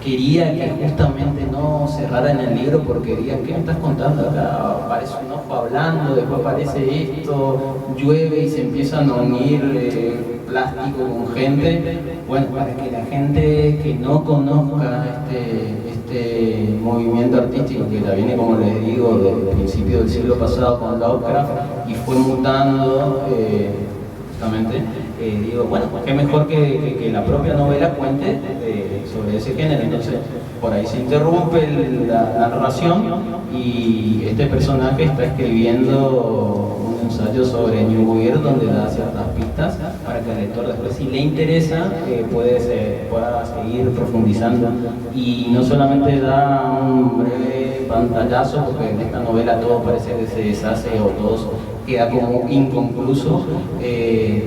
quería que justamente no cerrara en el libro porque quería, ¿qué me estás contando? Acá aparece un ojo hablando, después aparece esto, llueve y se empiezan a unir plástico con gente. Bueno, para que la gente que no conozca este movimiento artístico que la viene, como les digo, del principio del siglo pasado con Lovecraft y fue mutando justamente, digo, bueno, qué mejor que la propia novela cuente sobre ese género. Entonces, por ahí se interrumpe la narración y este personaje está escribiendo un ensayo sobre New Weird, donde da ciertas pistas para que el lector después, si le interesa, pueda seguir profundizando. Y no solamente da un breve pantallazo, porque en esta novela todo parece que se deshace o todo queda como inconcluso,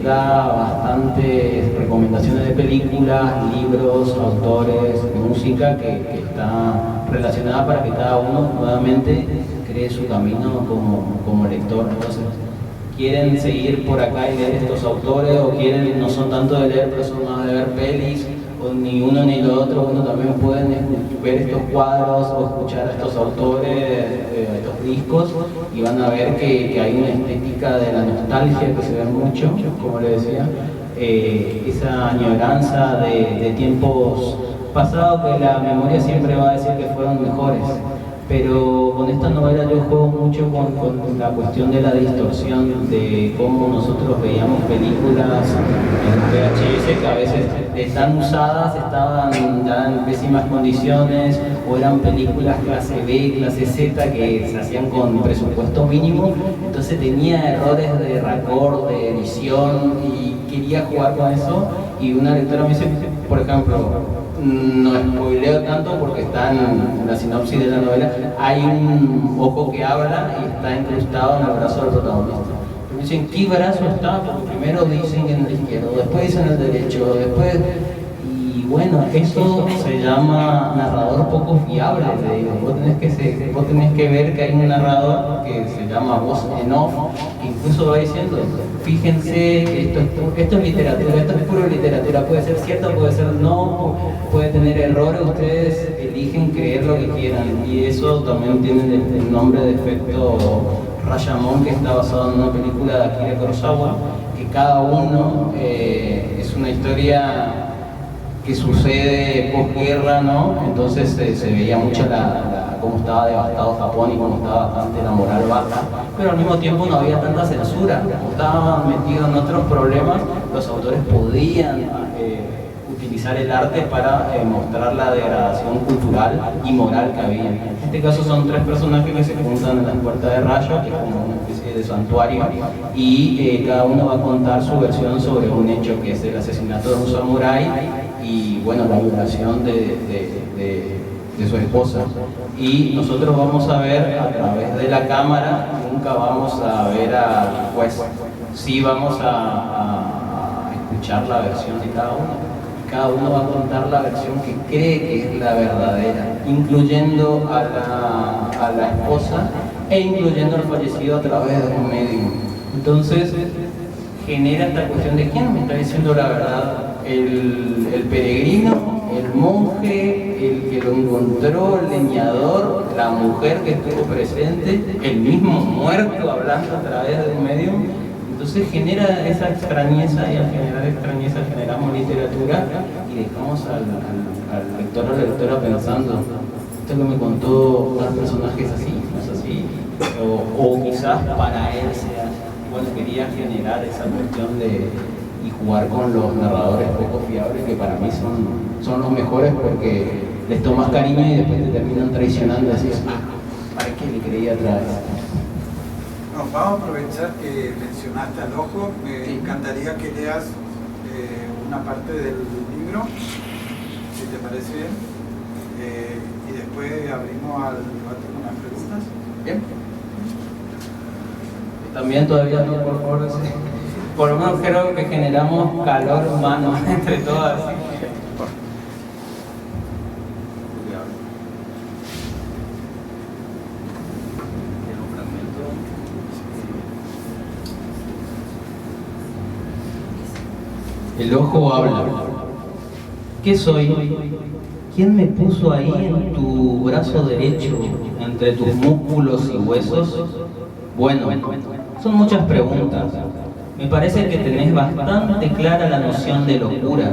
da bastantes recomendaciones de películas, libros, autores, música que está relacionada para que cada uno nuevamente cree su camino como lector. Entonces, quieren seguir por acá y leer estos autores, o quieren, no son tanto de leer, pero son más de ver pelis, o ni uno ni lo otro, uno también pueden ver estos cuadros o escuchar a estos autores, a estos discos, y van a ver que hay una estética de la nostalgia que se ve mucho, como le decía, esa añoranza de tiempos pasados que la memoria siempre va a decir que fueron mejores. Pero con esta novela yo juego mucho con la cuestión de la distorsión, de cómo nosotros veíamos películas en VHS que a veces están usadas, estaban ya en pésimas condiciones, o eran películas clase B, clase Z que se hacían con presupuesto mínimo, entonces tenía errores de raccord, de edición, y quería jugar con eso. Y una lectora me dice, por ejemplo, no spoileo tanto porque está en la sinopsis de la novela, hay un ojo que habla y está incrustado en el brazo del protagonista. Me dicen, ¿qué brazo está? Porque primero dicen en el izquierdo, después dicen el derecho, después... Y bueno, eso se llama narrador poco fiable, le digo. Vos tenés que ver que hay un narrador que se llama voz en off, que incluso va diciendo, fíjense que esto es literatura, esto es pura literatura, puede ser cierto, puede ser no, puede tener errores, ustedes eligen creer lo que quieran. Y eso también tiene el nombre de efecto Rashomon, que está basado en una película de Akira Kurosawa, que cada uno es una historia que sucede posguerra, ¿no? Entonces se veía mucho cómo estaba devastado Japón y cómo estaba bastante la moral baja, pero al mismo tiempo no había tanta censura, como estaban metidos en otros problemas, los autores podían utilizar el arte para mostrar la degradación cultural y moral que había. En este caso son tres personajes que se juntan en la Puerta de Rayo, que es como una especie de santuario, y cada uno va a contar su versión sobre un hecho que es el asesinato de un samurái y bueno, la violación de su esposa. Y nosotros vamos a ver a través de la cámara, nunca vamos a ver al juez, sí vamos a escuchar la versión de cada uno. Cada uno va a contar la versión que cree que es la verdadera, incluyendo a la esposa e incluyendo al fallecido a través de un medium. Entonces genera esta cuestión de quién me está diciendo la verdad, el peregrino, el monje, el que lo encontró, el leñador, la mujer que estuvo presente, el mismo muerto hablando a través de un medium. Entonces genera esa extrañeza, y al generar extrañeza generamos literatura y dejamos al lector o la lectora pensando, esto que me contó tal personaje es así, no es así, o quizás para él sea, bueno, quería generar esa cuestión y jugar con los narradores poco fiables, que para mí son los mejores porque les tomas cariño y después te terminan traicionando y decís, ¿para qué le creía otra vez? No, vamos a aprovechar que mencionaste al ojo. Me encantaría que leas una parte del libro, si te parece bien, y después abrimos al debate con las preguntas. Bien. También todavía no, por favor, sí. Por lo menos creo que generamos calor humano entre todas. El ojo habla. ¿Qué soy? ¿Quién me puso ahí en tu brazo derecho, entre tus músculos y huesos? Bueno, son muchas preguntas. Me parece que tenés bastante clara la noción de locura,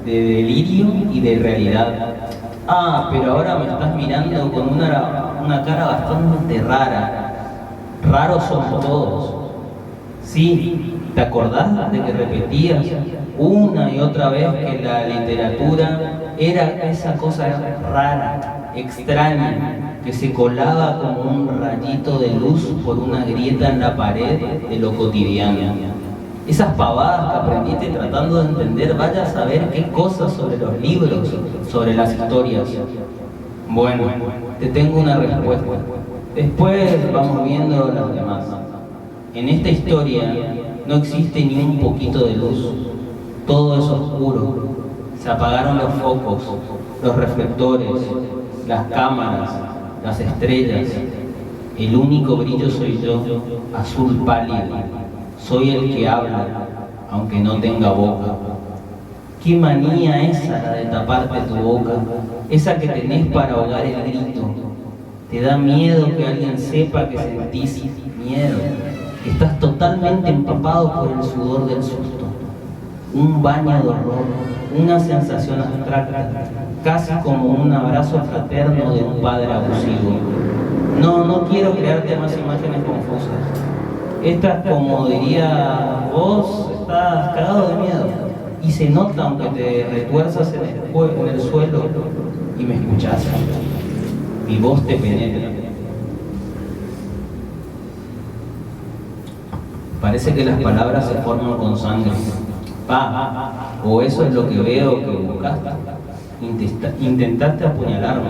de delirio y de realidad. Ah, pero ahora me estás mirando con una cara bastante rara. Raros somos todos. Sí, ¿te acordás de que repetías una y otra vez que la literatura era esa cosa rara, extraña, que se colaba como un rayito de luz por una grieta en la pared de lo cotidiano. Esas pavadas que aprendiste tratando de entender, vaya a saber qué cosas sobre los libros, sobre las historias. Bueno, te tengo una respuesta. Después vamos viendo las demás. En esta historia no existe ni un poquito de luz. Todo es oscuro. Se apagaron los focos, los reflectores, las cámaras, las estrellas. El único brillo soy yo, azul pálido. Soy el que habla, aunque no tenga boca. Qué manía esa la de taparte tu boca, esa que tenés para ahogar el grito. Te da miedo que alguien sepa que sentís miedo, que estás totalmente empapado por el sudor del susto. Un baño de horror, una sensación abstracta, casi como un abrazo fraterno de un padre abusivo. No quiero crearte más imágenes confusas. Esta, como diría vos, estás cagado de miedo. Y se nota aunque te retuerzas en el suelo y me escuchás. Mi voz te penetra. Parece que las palabras se forman con sangre. O eso es lo que veo que buscaste. Intentaste apuñalarme.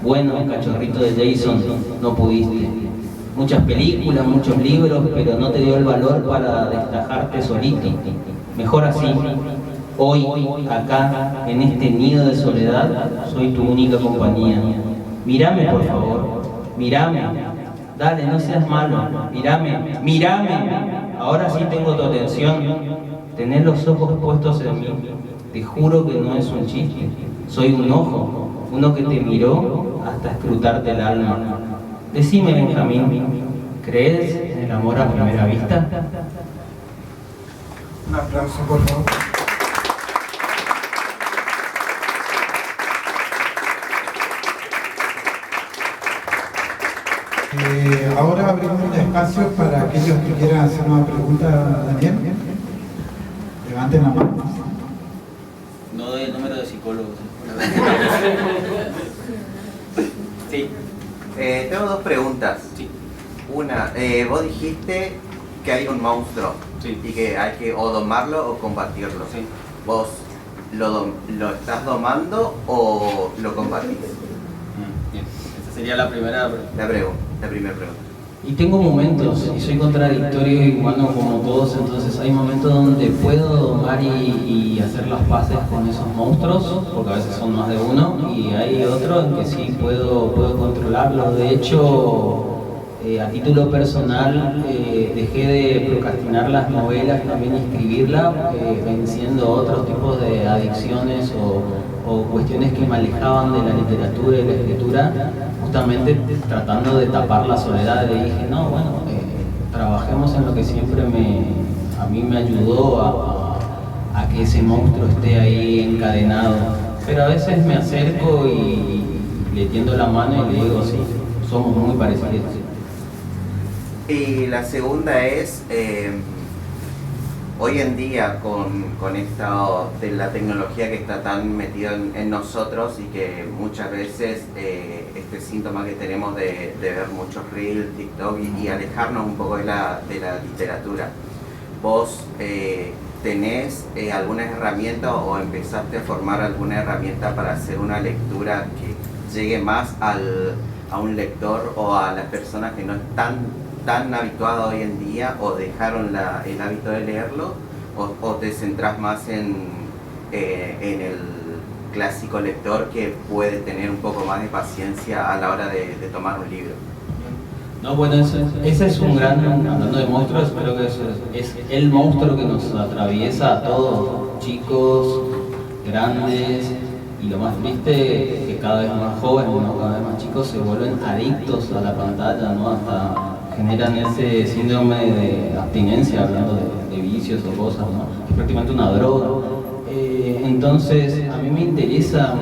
Bueno, cachorrito de Jason, no pudiste. Muchas películas, muchos libros, pero no te dio el valor para destajarte solito. Mejor así. Hoy, acá, en este nido de soledad, soy tu única compañía. Mírame, por favor. Mírame. Dale, no seas malo. Mírame. Ahora sí tengo tu atención. Tenés los ojos puestos en mí. Te juro que no es un chiste. Soy un ojo, uno que te miró hasta escrutarte el alma. Decime, Benjamín, ¿crees en el amor a primera vista? Un aplauso, por favor. Ahora abrimos un espacio para aquellos que quieran hacer una pregunta a Daniel. Levanten la mano. No doy el número de psicólogos. Sí. Tengo dos preguntas. Sí. Una, vos dijiste que hay un monstruo, sí, y que hay que o domarlo o combatirlo. Sí. ¿Vos lo estás domando o lo combatís? Bien. Esa sería la primera pregunta. La primera pregunta. Y tengo momentos, y soy contradictorio y humano como todos, entonces hay momentos donde puedo domar y hacer las paces con esos monstruos, porque a veces son más de uno, y hay otro en que sí puedo controlarlos. De hecho, a título personal, dejé de procrastinar las novelas, también escribirlas, venciendo otros tipos de adicciones o cuestiones que me alejaban de la literatura y la escritura, justamente tratando de tapar la soledad. Le dije, no, bueno, trabajemos en lo que siempre a mí me ayudó a que ese monstruo esté ahí encadenado. Pero a veces me acerco y le tiendo la mano y le digo, sí, somos muy parecidos. Y la segunda es, hoy en día con esta de la tecnología que está tan metida en nosotros, y que muchas veces este síntoma que tenemos de ver muchos reels, TikTok y alejarnos un poco de la literatura, ¿vos tenés alguna herramienta o empezaste a formar alguna herramienta para hacer una lectura que llegue más a un lector o a las personas que no están tan habituadas hoy en día o dejaron el hábito de leerlo, o te centrás más en el clásico lector que puede tener un poco más de paciencia a la hora de tomar un libro? No, bueno, ese es un gran, hablando de monstruos, espero que eso es el monstruo que nos atraviesa a todos, chicos, grandes, y lo más triste es que cada vez más jóvenes, ¿no? Cada vez más chicos se vuelven adictos a la pantalla, ¿no? Hasta generan ese síndrome de abstinencia, hablando de vicios o cosas, ¿no? Es prácticamente una droga. Entonces, a mí me interesa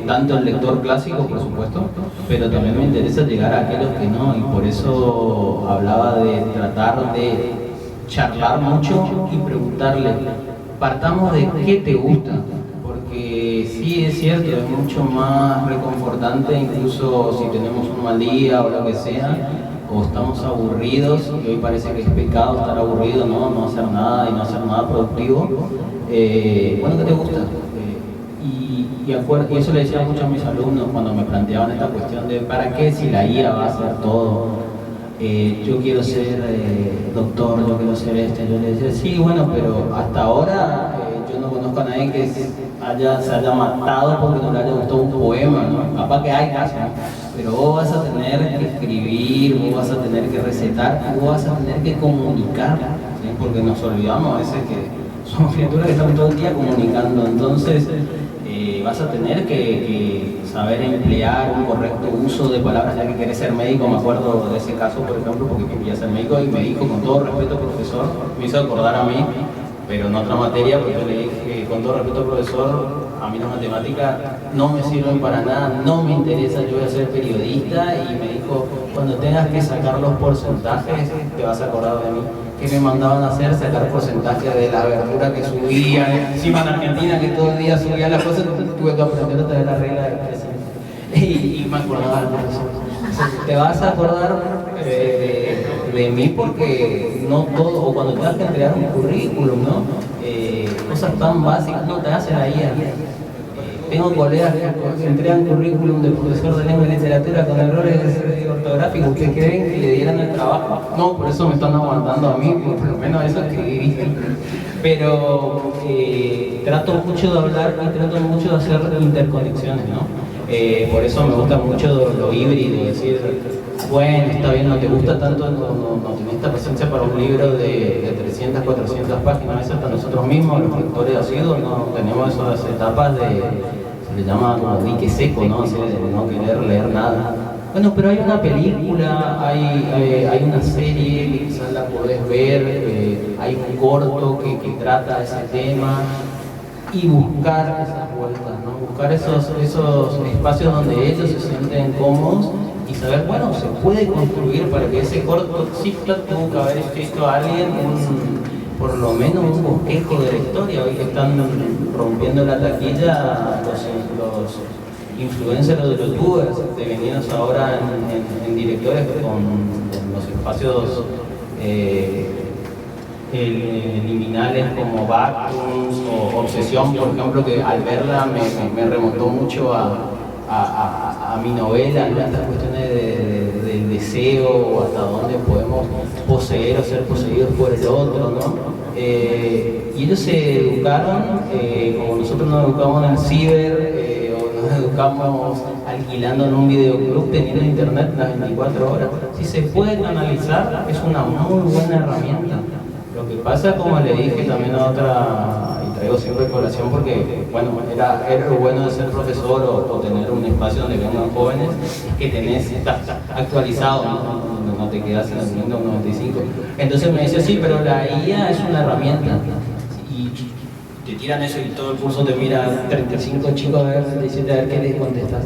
tanto el lector clásico, por supuesto, pero también me interesa llegar a aquellos que no, y por eso hablaba de tratar de charlar mucho y preguntarle, partamos de qué te gusta, porque porque sí es cierto, es mucho más reconfortante, incluso si tenemos un mal día o lo que sea, o estamos aburridos, y hoy parece que es pecado estar aburrido, no hacer nada y no hacer nada productivo. Bueno, ¿qué te gusta? Y eso le decía mucho a mis alumnos cuando me planteaban esta cuestión de ¿para qué si la IA va a hacer todo? Yo quiero ser doctor, yo quiero ser yo le decía, sí, bueno, pero hasta ahora yo no conozco a nadie que se haya matado porque no le haya gustado un poema, ¿no? Capaz que hay casos, ¿no? Pero vos vas a tener que escribir, vos vas a tener que recetar, vos vas a tener que comunicar, ¿sí? Porque nos olvidamos a veces que somos criaturas que están todo el día comunicando, entonces vas a tener que saber emplear un correcto uso de palabras, ya que querés ser médico. Me acuerdo de ese caso, por ejemplo, porque quería ser médico y me dijo, con todo respeto, profesor, me hizo acordar a mí, pero en otra materia, porque yo le dije, con todo respeto, profesor, a mí las matemáticas no me sirven para nada, no me interesa, yo voy a ser periodista. Y me dijo, cuando tengas que sacar los porcentajes, te vas a acordar de mí. Que me mandaban a hacer, sacar porcentajes de la verdura que subían, encima en Argentina que todo el día subían las cosas, tuve que aprender otra vez la regla de crecimiento. Y me acordaba del profesor. Te vas a acordar de mí porque no todo, o cuando tengas que entregar un currículum, ¿no? Cosas tan básicas no te hacen ahí. Tengo colegas que entregan currículum de profesor de lengua y literatura con errores ortográficos que creen que le dieran el trabajo. No, por eso me están aguantando a mí, por lo menos eso escribí. Pero trato mucho de hablar y trato mucho de hacer interconexiones, ¿no? Por eso me gusta mucho lo híbrido, decir, bueno, está bien, no te gusta tanto, no tenés esta presencia para un libro de 300, 400 páginas, a veces hasta nosotros mismos, los lectores asiduos, no tenemos esas etapas se le llama como dique seco, ¿no? Así de no querer leer nada. Bueno, pero hay una película, hay una serie que quizás la podés ver, hay un corto que trata ese tema, y buscar esas vueltas, ¿no? Buscar esos espacios donde ellos se sienten cómodos y saber, bueno, se puede construir para que ese corto ciclo tuvo que haber escrito a alguien por lo menos un bosquejo de la historia. Hoy que están rompiendo la taquilla los influencers, los youtubers, devenidos ahora en directores con los espacios liminales como Backrooms o Obsesión, por ejemplo, que al verla me remontó mucho a mi novela, ¿no? Estas cuestiones del deseo o hasta dónde podemos poseer o ser poseídos por el otro, ¿no? Y ellos se educaron, como nosotros nos educamos en el ciber, o nos educamos alquilando en un videoclub, teniendo internet las 24 horas. Si se puede canalizar, es una muy buena herramienta. Lo que pasa, como le dije también a otra, y traigo siempre colación porque, bueno, era lo bueno de ser profesor o tener un espacio donde vengan jóvenes, es que estás actualizado, no te quedas en el Windows 95. Entonces me decía, sí, pero la IA es una herramienta. Y te tiran eso y todo el curso te mira 35 chicos a ver, 37, a ver qué les contestas.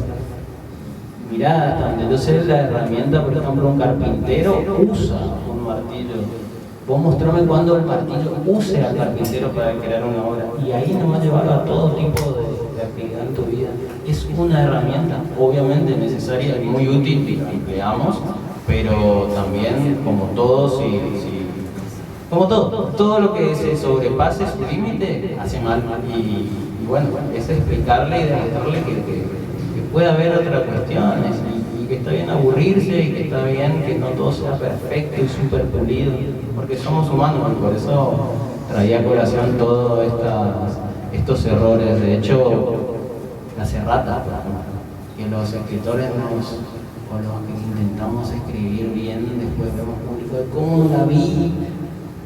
Mirá, hasta donde yo sé, la herramienta, por ejemplo, un carpintero usa un martillo. Vos mostrame cuando el martillo use al carpintero para crear una obra. Y ahí nos va a llevar a todo tipo de actividad en tu vida. Es una herramienta, obviamente necesaria y muy útil, y la empleamos, pero también, como todo, como todo lo que se sobrepase su límite hace mal. Y bueno, es explicarle y demostrarle que puede haber otras cuestiones. Y que está bien aburrirse y que está bien que no todo sea perfecto y súper pulido, porque somos humanos y por eso traía a colación todos estos errores. De hecho, las erratas, por ejemplo, que los escritores o los que intentamos escribir bien, después vemos público de cómo la vi,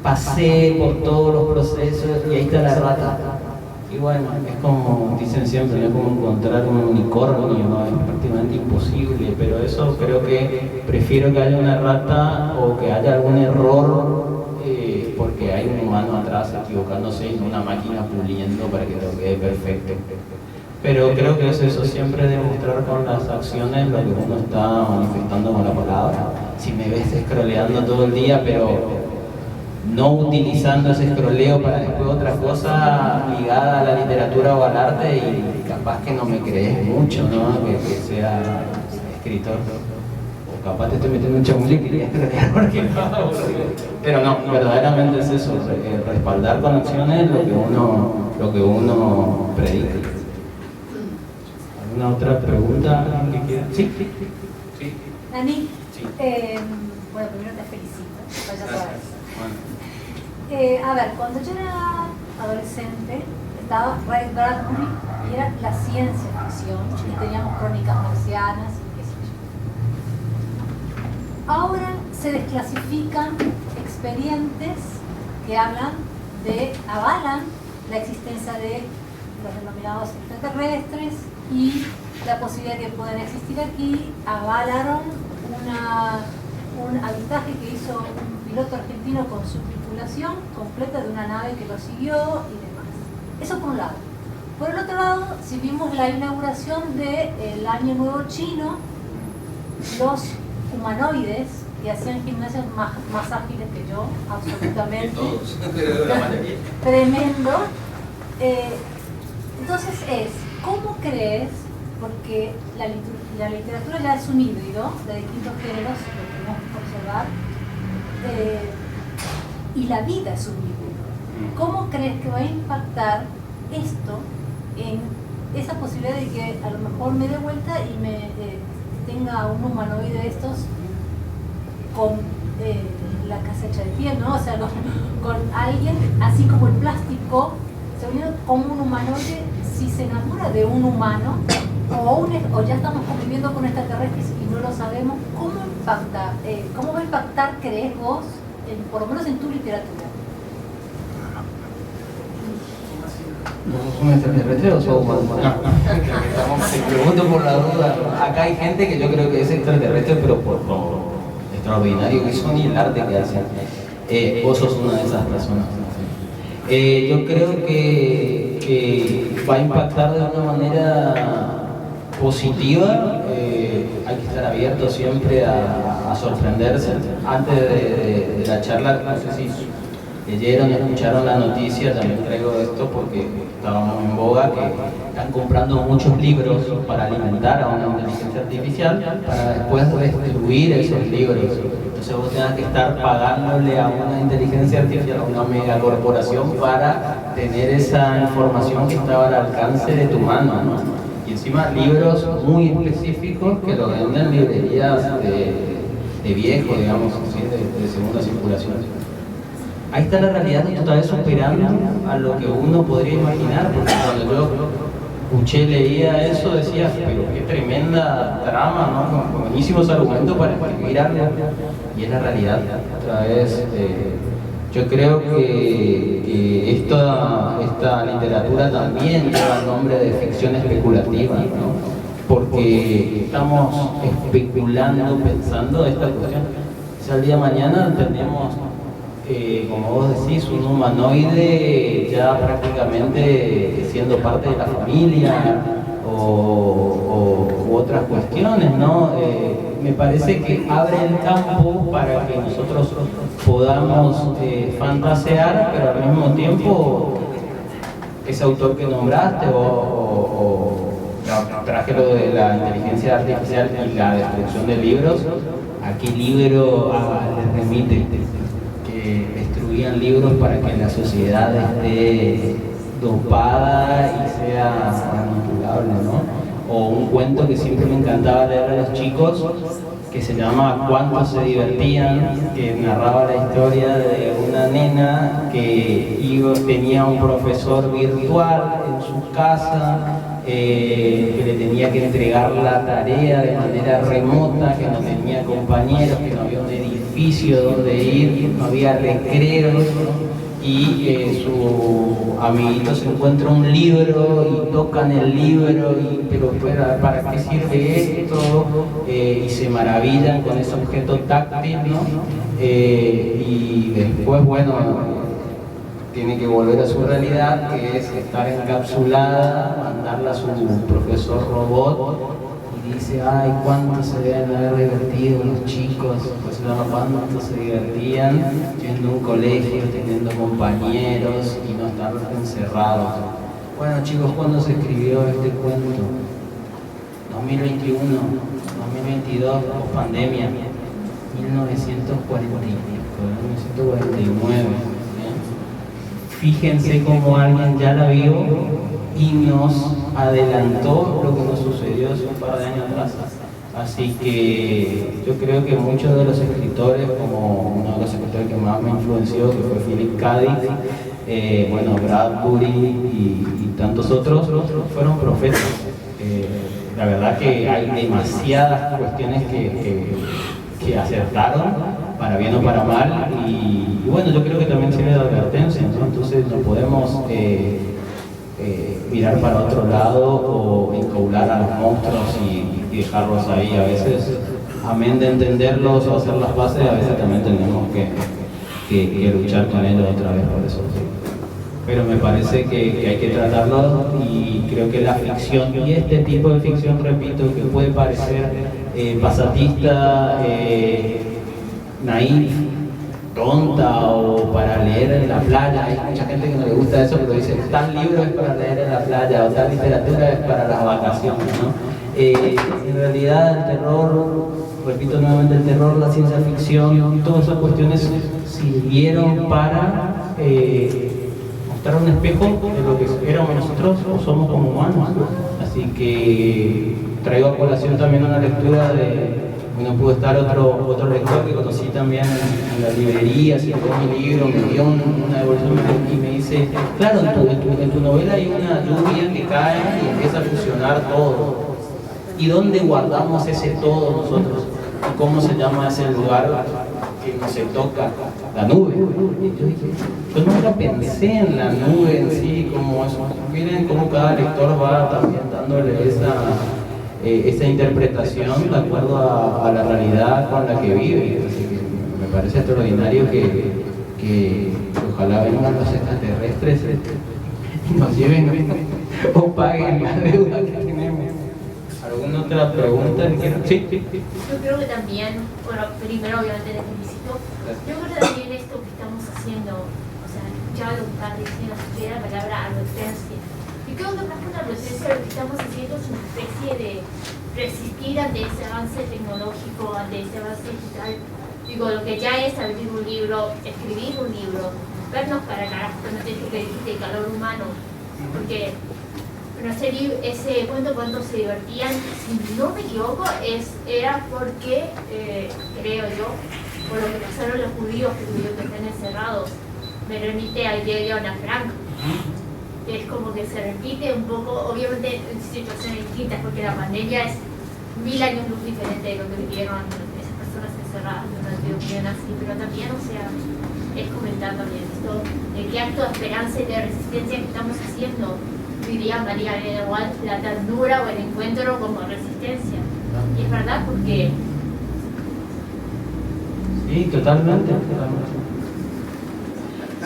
pasé por todos los procesos y ahí está la rata. Y bueno, es como dicen siempre, no es como encontrar un unicornio, ¿no? Es prácticamente imposible, pero eso creo que prefiero que haya una rata o que haya algún error, porque hay un humano atrás equivocándose y no una máquina puliendo para que todo quede perfecto. Pero creo que es eso, siempre demostrar con las acciones lo que uno está manifestando con la palabra. Si me ves scrolleando todo el día, pero no utilizando ese escroleo para después otra cosa ligada a la literatura o al arte, y capaz que no me crees mucho, ¿no? Que sea escritor. O capaz te estoy metiendo un chamuyo y quería escrolear porque no. Pero no, verdaderamente es eso, respaldar con acciones lo que uno predica. ¿Alguna otra pregunta? Sí. Dani, Sí. bueno, primero te felicito, vaya a saber. Bueno. A ver, cuando yo era adolescente, estaba Ray Bradbury y era la ciencia ficción, y teníamos crónicas marcianas y qué sé yo. Ahora se desclasifican expedientes que avalan la existencia de los denominados extraterrestres y la posibilidad de que puedan existir aquí. Avalaron un avistaje que hizo un piloto argentino con su tripulación completa de una nave que lo siguió y demás. Eso por un lado. Por el otro lado, si vimos la inauguración del Año Nuevo Chino, los humanoides que hacían gimnasios más ágiles que yo, absolutamente. Todos, la mayoría. Tremendo. Entonces ¿cómo crees? Porque la literatura ya es un híbrido de distintos géneros, lo tenemos que observar, y la vida es un híbrido. ¿Cómo crees que va a impactar esto en esa posibilidad de que a lo mejor me dé vuelta y tenga un humanoide de estos con la casa hecha de piel, ¿no? O sea, con alguien, así como el plástico, se unió como un humanoide, si se enamora de un humano, o ya estamos conviviendo con extraterrestres y no lo sabemos, ¿cómo impacta? ¿Cómo va a impactar, crees vos, por lo menos en tu literatura? ¿No sos un extraterrestre o sos humano? Te pregunto por la duda. Acá hay gente que yo creo que es extraterrestre, pero por lo extraordinario que son y el arte que hacen. Vos sos una de esas personas. Yo creo que va a impactar de una manera positiva. Hay que estar abierto siempre a sorprenderse. Antes de la charla, no sé si leyeron, escucharon la noticia, también traigo esto porque estábamos en boga, que están comprando muchos libros para alimentar a una inteligencia artificial para después destruir esos libros. Entonces vos tengas que estar pagándole a una inteligencia artificial, a una megacorporación, para tener esa información que estaba al alcance de tu mano, ¿no? Y encima libros muy específicos que lo venden en librerías de viejo, digamos, ¿sí? de segunda circulación. Ahí está la realidad, otra vez superando a lo que uno podría imaginar, porque cuando yo escuché, leía eso, decía, pero qué tremenda trama, ¿no? Con buenísimos argumentos para escribir algo, y es la realidad. Otra vez, yo creo que esta literatura también lleva el nombre de ficción especulativa, ¿no? Porque estamos especulando, pensando esta cuestión. Si al día de mañana tenemos, como vos decís, un humanoide ya prácticamente siendo parte de la familia u otras cuestiones, ¿no? Me parece que abre el campo para que nosotros podamos fantasear, pero al mismo tiempo ese autor que nombraste traje lo de la inteligencia artificial y la destrucción de libros. ¿A qué libro les remite? Que destruían libros para que la sociedad esté dopada y sea manipulable, ¿no? O un cuento que siempre me encantaba leer a los chicos, que se llama Cuánto se divertían, que narraba la historia de una nena que tenía un profesor virtual en su casa, que le tenía que entregar la tarea de manera remota, que no tenía compañeros, que no había un edificio donde ir, no había recreos, ¿no? Y su amiguito se encuentra un libro y tocan el libro, pero ¿para qué sirve esto? Y se maravillan con ese objeto táctil, ¿no? Y después, bueno, tiene que volver a su realidad, que es estar encapsulada, mandarla a su profesor robot y y dice, ay, cuánto se deben haber divertido los chicos, pues no, cuánto se divertían yendo a un colegio, teniendo compañeros y no estar encerrados. Bueno chicos, ¿cuándo se escribió este cuento? 2021, 2022, post pandemia, 1949. Fíjense cómo alguien ya la vio y nos adelantó lo que nos sucedió hace un par de años atrás. Así que yo creo que muchos de los escritores, como uno de los escritores que más me influenció, que fue Philip K. Dick, bueno, Bradbury y tantos otros, fueron profetas. La verdad que hay demasiadas cuestiones que acertaron, para bien o para mal, y bueno, yo creo que también sirve de advertencia, ¿no? Entonces no podemos mirar para otro lado o encaular a los monstruos y dejarlos ahí. A veces, amén de entenderlos o hacer las bases, a veces también tenemos que luchar con ellos otra vez por eso. Pero me parece que hay que tratarlo, y creo que la ficción, y este tipo de ficción, repito, que puede parecer pasatista, naif, tonta o para leer en la playa. Hay mucha gente que no le gusta eso, pero dice, tal libro es para leer en la playa o tal literatura es para las vacaciones, ¿no? En realidad el terror, repito nuevamente, el terror, la ciencia ficción, todas esas cuestiones sirvieron para mostrar un espejo de lo que éramos nosotros o somos como humanos. Así que traigo a colación también una lectura de... Bueno, pudo estar otro lector que conocí también en la librería, sacó mi libro, me dio una devolución y me dice, claro, en tu novela hay una lluvia que cae y empieza a fusionar todo. ¿Y dónde guardamos ese todo nosotros? ¿Y cómo se llama ese lugar que no se toca? La nube. Y yo nunca pensé en la nube en sí, como eso. Miren cómo cada lector va también dándole esa interpretación de acuerdo a la realidad con la que vive. Así que me parece extraordinario que ojalá vengan los extraterrestres y nos lleven o paguen la deuda que tenemos. ¿Alguna otra pregunta? Sí. Yo creo que también, bueno, primero obviamente te felicito. Yo creo que también esto que estamos haciendo, o sea, escuchaba lo que estás diciendo, escuché la palabra advertencia. Y creo que más que una advertencia, lo que estamos haciendo es una especie de resistir ante ese avance tecnológico, ante ese avance digital. Digo, lo que ya es abrir un libro, escribir un libro, vernos para carajo, no te que dijiste el calor humano, porque no sé, ese cuento cuando se divertían, si no me equivoco, era porque, creo yo, por lo que pasaron los judíos que tuvieron que estar encerrados, me remite al diario de Ana Frank. Es como que se repite un poco, obviamente en situaciones distintas, porque la pandemia es 1000 años luz diferente de lo que vivieron esas personas encerradas durante un día así, pero también, o sea, es comentar también esto, de qué acto de esperanza y de resistencia que estamos haciendo, diría María Elena Walsh, la ternura o el encuentro como resistencia. Y es verdad, porque... Sí, totalmente.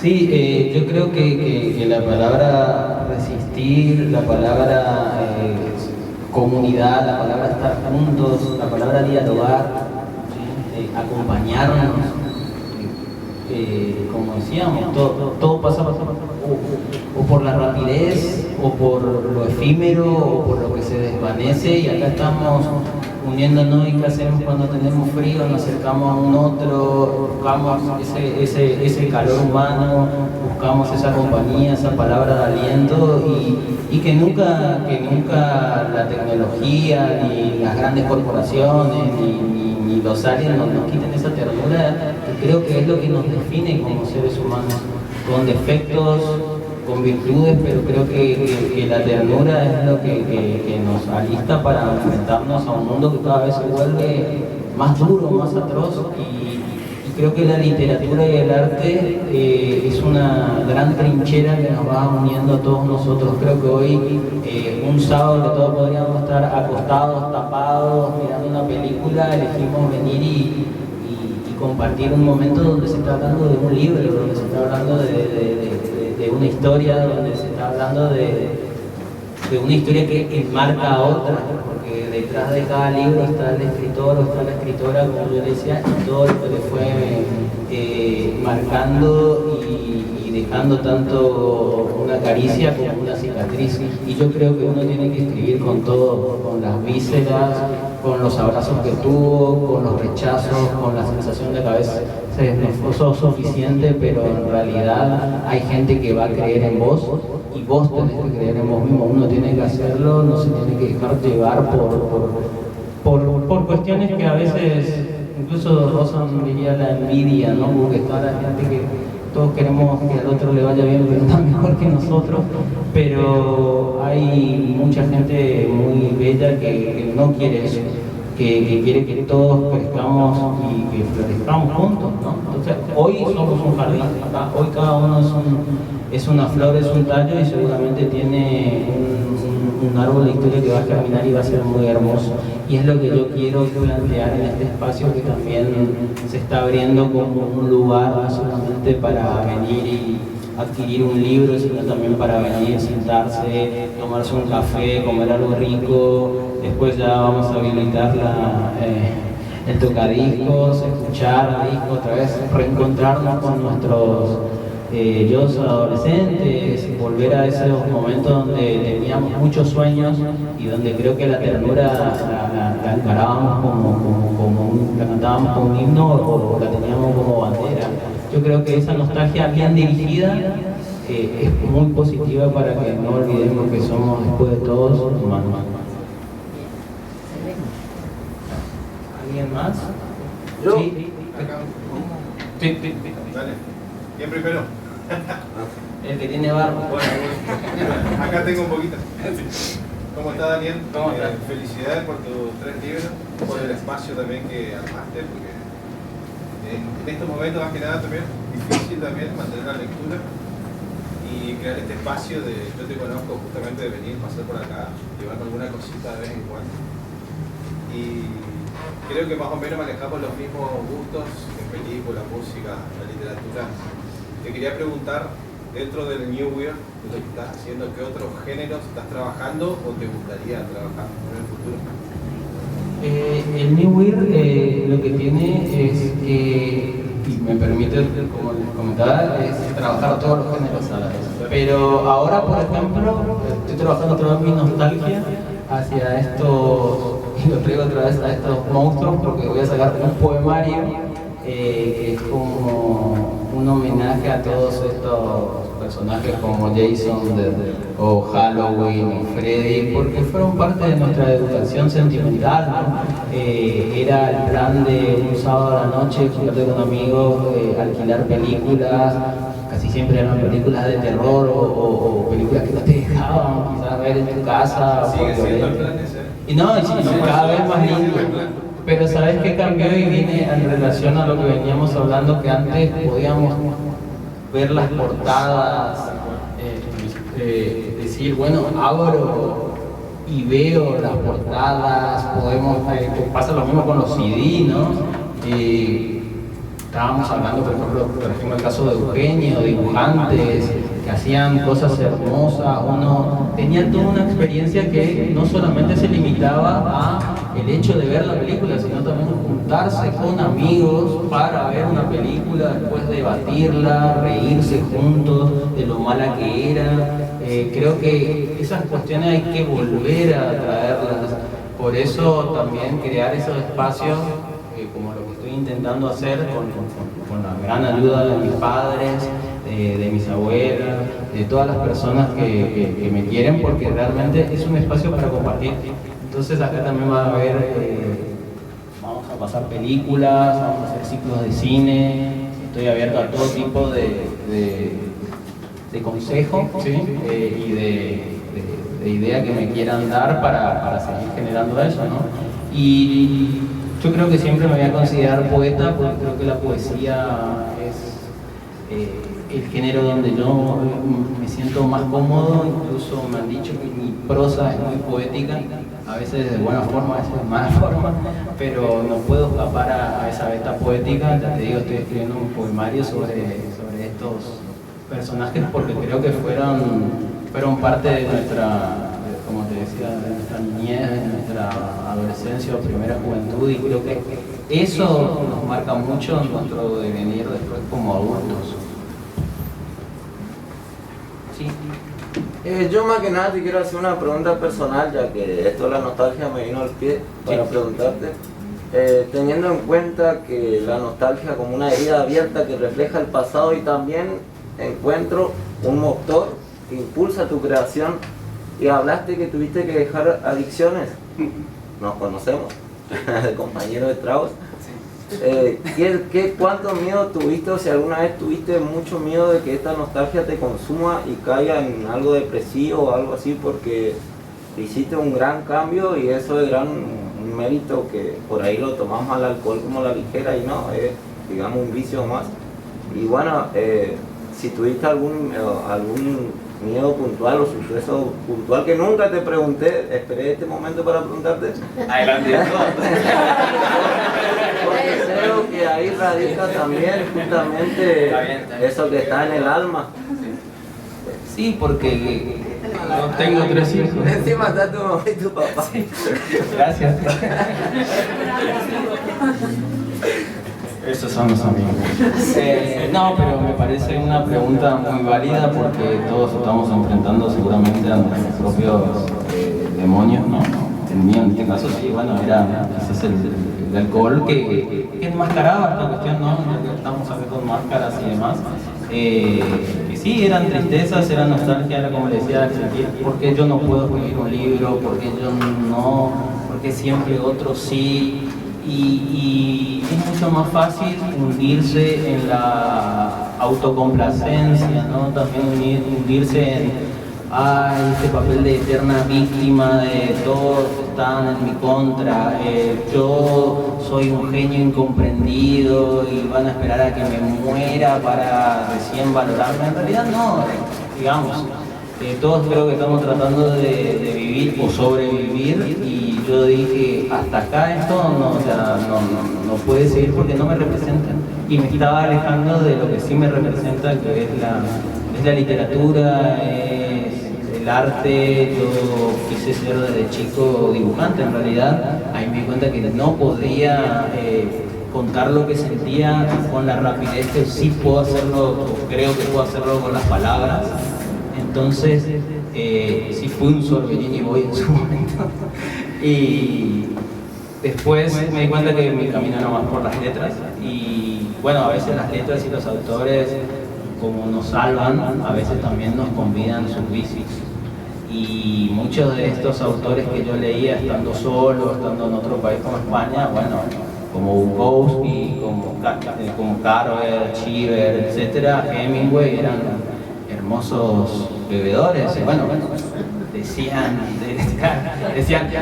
Sí, yo creo que la palabra resistir, la palabra comunidad, la palabra estar juntos, la palabra dialogar, acompañarnos, como decíamos, todo pasa o por la rapidez, o por lo efímero, o por lo que se desvanece, y acá estamos uniéndonos. ¿Y qué hacemos cuando tenemos frío? Nos acercamos a un otro, buscamos ese calor humano, buscamos esa compañía, esa palabra de aliento, y que nunca la tecnología, ni las grandes corporaciones, ni los aliens nos quiten esa ternura, que creo que es lo que nos define como seres humanos, con defectos, con virtudes, pero creo que la ternura es lo que nos alista para enfrentarnos a un mundo que cada vez se vuelve más duro, más atroz, y creo que la literatura y el arte es una gran trinchera que nos va uniendo a todos nosotros. Creo que hoy, un sábado que todos podríamos estar acostados, tapados, mirando una película, elegimos venir y compartir un momento donde se está hablando de un libro, donde se está hablando de una historia, donde se está hablando de de una historia que enmarca a otra, porque detrás de cada libro está el escritor o está la escritora, como yo decía, y todo lo que le fue marcando y dejando tanto una caricia como una cicatriz. Y yo creo que uno tiene que escribir con todo, con las vísceras, con los abrazos que tuvo, con los rechazos, con la sensación de que a veces no sos suficiente, pero en realidad hay gente que va a creer en vos y vos tenés que creer en vos mismo. Uno tiene que hacerlo, no se tiene que dejar llevar por cuestiones que a veces incluso rozan, diría, la envidia, ¿no? Porque está la gente que todos queremos que al otro le vaya bien, pero está mejor que nosotros, pero hay mucha gente muy bella que no quiere eso, que quiere que todos crezcamos y que florezcamos juntos, ¿no? Entonces, hoy somos un jardín, ¿verdad? Hoy cada uno es una flor, es un tallo y seguramente tiene un árbol de historia que va a germinar y va a ser muy hermoso. Y es lo que yo quiero plantear en este espacio, que también se está abriendo como un lugar no solamente para venir y adquirir un libro, sino también para venir, sentarse, tomarse un café, comer algo rico. Después ya vamos a habilitar el tocadiscos, escuchar discos, otra vez reencontrarnos con nuestros yo adolescentes, volver a esos momentos donde teníamos muchos sueños y donde creo que la ternura la encarábamos la cantábamos como un himno o la teníamos como bandera. Yo creo que esa nostalgia bien dirigida es muy positiva para que no olvidemos que somos, después de todos, humanos. ¿Alguien más? Yo. Sí. Sí. Dale. ¿Quién primero? El que tiene barba. Bueno, acá tengo un poquito. ¿Cómo está, Daniel? ¿Cómo está? Felicidades por tus 3 libros, por el espacio también que armaste, porque en estos momentos más que nada también difícil también mantener la lectura y crear este espacio de, yo te conozco justamente de venir, pasar por acá, llevarme alguna cosita de vez en cuando. Y creo que más o menos manejamos los mismos gustos en película, música, la literatura. Te quería preguntar, dentro del New Weird, lo que estás haciendo, ¿qué otros géneros estás trabajando o te gustaría trabajar en el futuro? El New Weird lo que tiene es que, y me permite, como les comentaba, es trabajar todos los géneros a la vez. Pero ahora, por ejemplo, estoy trabajando otra vez mi nostalgia hacia estos, y lo traigo otra vez a estos monstruos, porque voy a sacar un poemario que es como un homenaje a todos estos personajes como Jason o Halloween o Freddy, porque fueron parte de nuestra educación sentimental, ¿no? Era el plan de un sábado a la noche, juntarte con amigos, alquilar películas, casi siempre eran películas de terror o películas que no te dejaban quizás ver en tu casa. Sigue siendo el plan ese. Y no, cada vez más lindo. Pero ¿sabes qué cambió y viene en relación a lo que veníamos hablando? Que antes podíamos ver las portadas, decir, bueno, abro y veo las portadas, podemos, pasa lo mismo con los CD, ¿no? Estábamos hablando, por ejemplo, el caso de Eugenio, dibujantes que hacían cosas hermosas. Uno tenía toda una experiencia que no solamente se limitaba a el hecho de ver la película, sino también juntarse con amigos para ver una película, después debatirla, reírse juntos de lo mala que era. Creo que esas cuestiones hay que volver a traerlas. Por eso también crear esos espacios, como lo que estoy intentando hacer con la gran ayuda de mis padres, de mis abuelas, de todas las personas que me quieren, porque realmente es un espacio para compartir. Entonces acá también va a haber, vamos a pasar películas, vamos a hacer ciclos de cine, estoy abierto a todo tipo de consejos, ¿sí? Y de idea que me quieran dar para seguir generando eso, ¿no? Y yo creo que siempre me voy a considerar poeta, porque creo que la poesía es el género donde yo me siento más cómodo. Incluso me han dicho que mi prosa es muy poética, a veces de buena forma, a veces de mala forma, pero no puedo escapar a esa beta poética. Ya te digo, estoy escribiendo un poemario sobre estos personajes porque creo que fueron parte de nuestra, como te decía, de nuestra niñez, de nuestra adolescencia o primera juventud, y creo que eso nos marca mucho en nuestro devenir después como adultos. Sí. Yo más que nada te quiero hacer una pregunta personal, ya que esto de la nostalgia me vino al pie para preguntarte. Teniendo en cuenta que la nostalgia como una herida abierta que refleja el pasado, y también encuentro un motor que impulsa tu creación, y hablaste que tuviste que dejar adicciones, nos conocemos, de compañeros de tragos. ¿Cuánto miedo tuviste, o si alguna vez tuviste mucho miedo de que esta nostalgia te consuma y caiga en algo depresivo o algo así, porque hiciste un gran cambio y eso es un mérito, que por ahí lo tomamos al alcohol como la ligera y no, es digamos un vicio más? Y bueno, si tuviste algún miedo puntual o suceso puntual que nunca te pregunté, esperé este momento para preguntarte. Adelante. Porque creo que ahí radica también justamente eso que está en el alma. Sí, porque yo tengo 3 hijos. Encima está tu mamá y tu papá. Sí. Gracias. Esos son los amigos. No, pero me parece una pregunta muy válida, porque todos estamos enfrentando seguramente a nuestros propios demonios, ¿no? El mío en este caso sí, bueno, era quizás el alcohol que enmascaraba esta cuestión, ¿no? Estamos acá con máscaras y demás. Que sí, eran tristezas, eran nostalgia, era como le decía Ezequiel, ¿por qué yo no puedo escribir un libro? ¿Por qué yo no? ¿Por qué siempre otros sí? Y es mucho más fácil hundirse en la autocomplacencia, ¿no? También hundirse en este papel de eterna víctima de todos están en mi contra, yo soy un genio incomprendido y van a esperar a que me muera para recién valorarme. En realidad no, digamos, todos creo que estamos tratando de vivir o sobrevivir, y yo dije, hasta acá esto no puede seguir porque no me representa, y me estaba alejando de lo que sí me representa, que es la literatura, el arte. Yo quise ser desde chico dibujante, en realidad ahí me di cuenta que no podía contar lo que sentía con la rapidez que sí puedo hacerlo, o creo que puedo hacerlo con las palabras. Entonces, sí fui un Sorberini y voy en su momento. Y después me di cuenta que mi camino era más por las letras. Y bueno, a veces las letras y los autores, como nos salvan, a veces también nos convidan sus vicios. Y muchos de estos autores que yo leía estando solo, estando en otro país como España, bueno, como Bukowski, como Carver, Cheever, etcétera, Hemingway, eran hermosos bebedores. Bueno, decían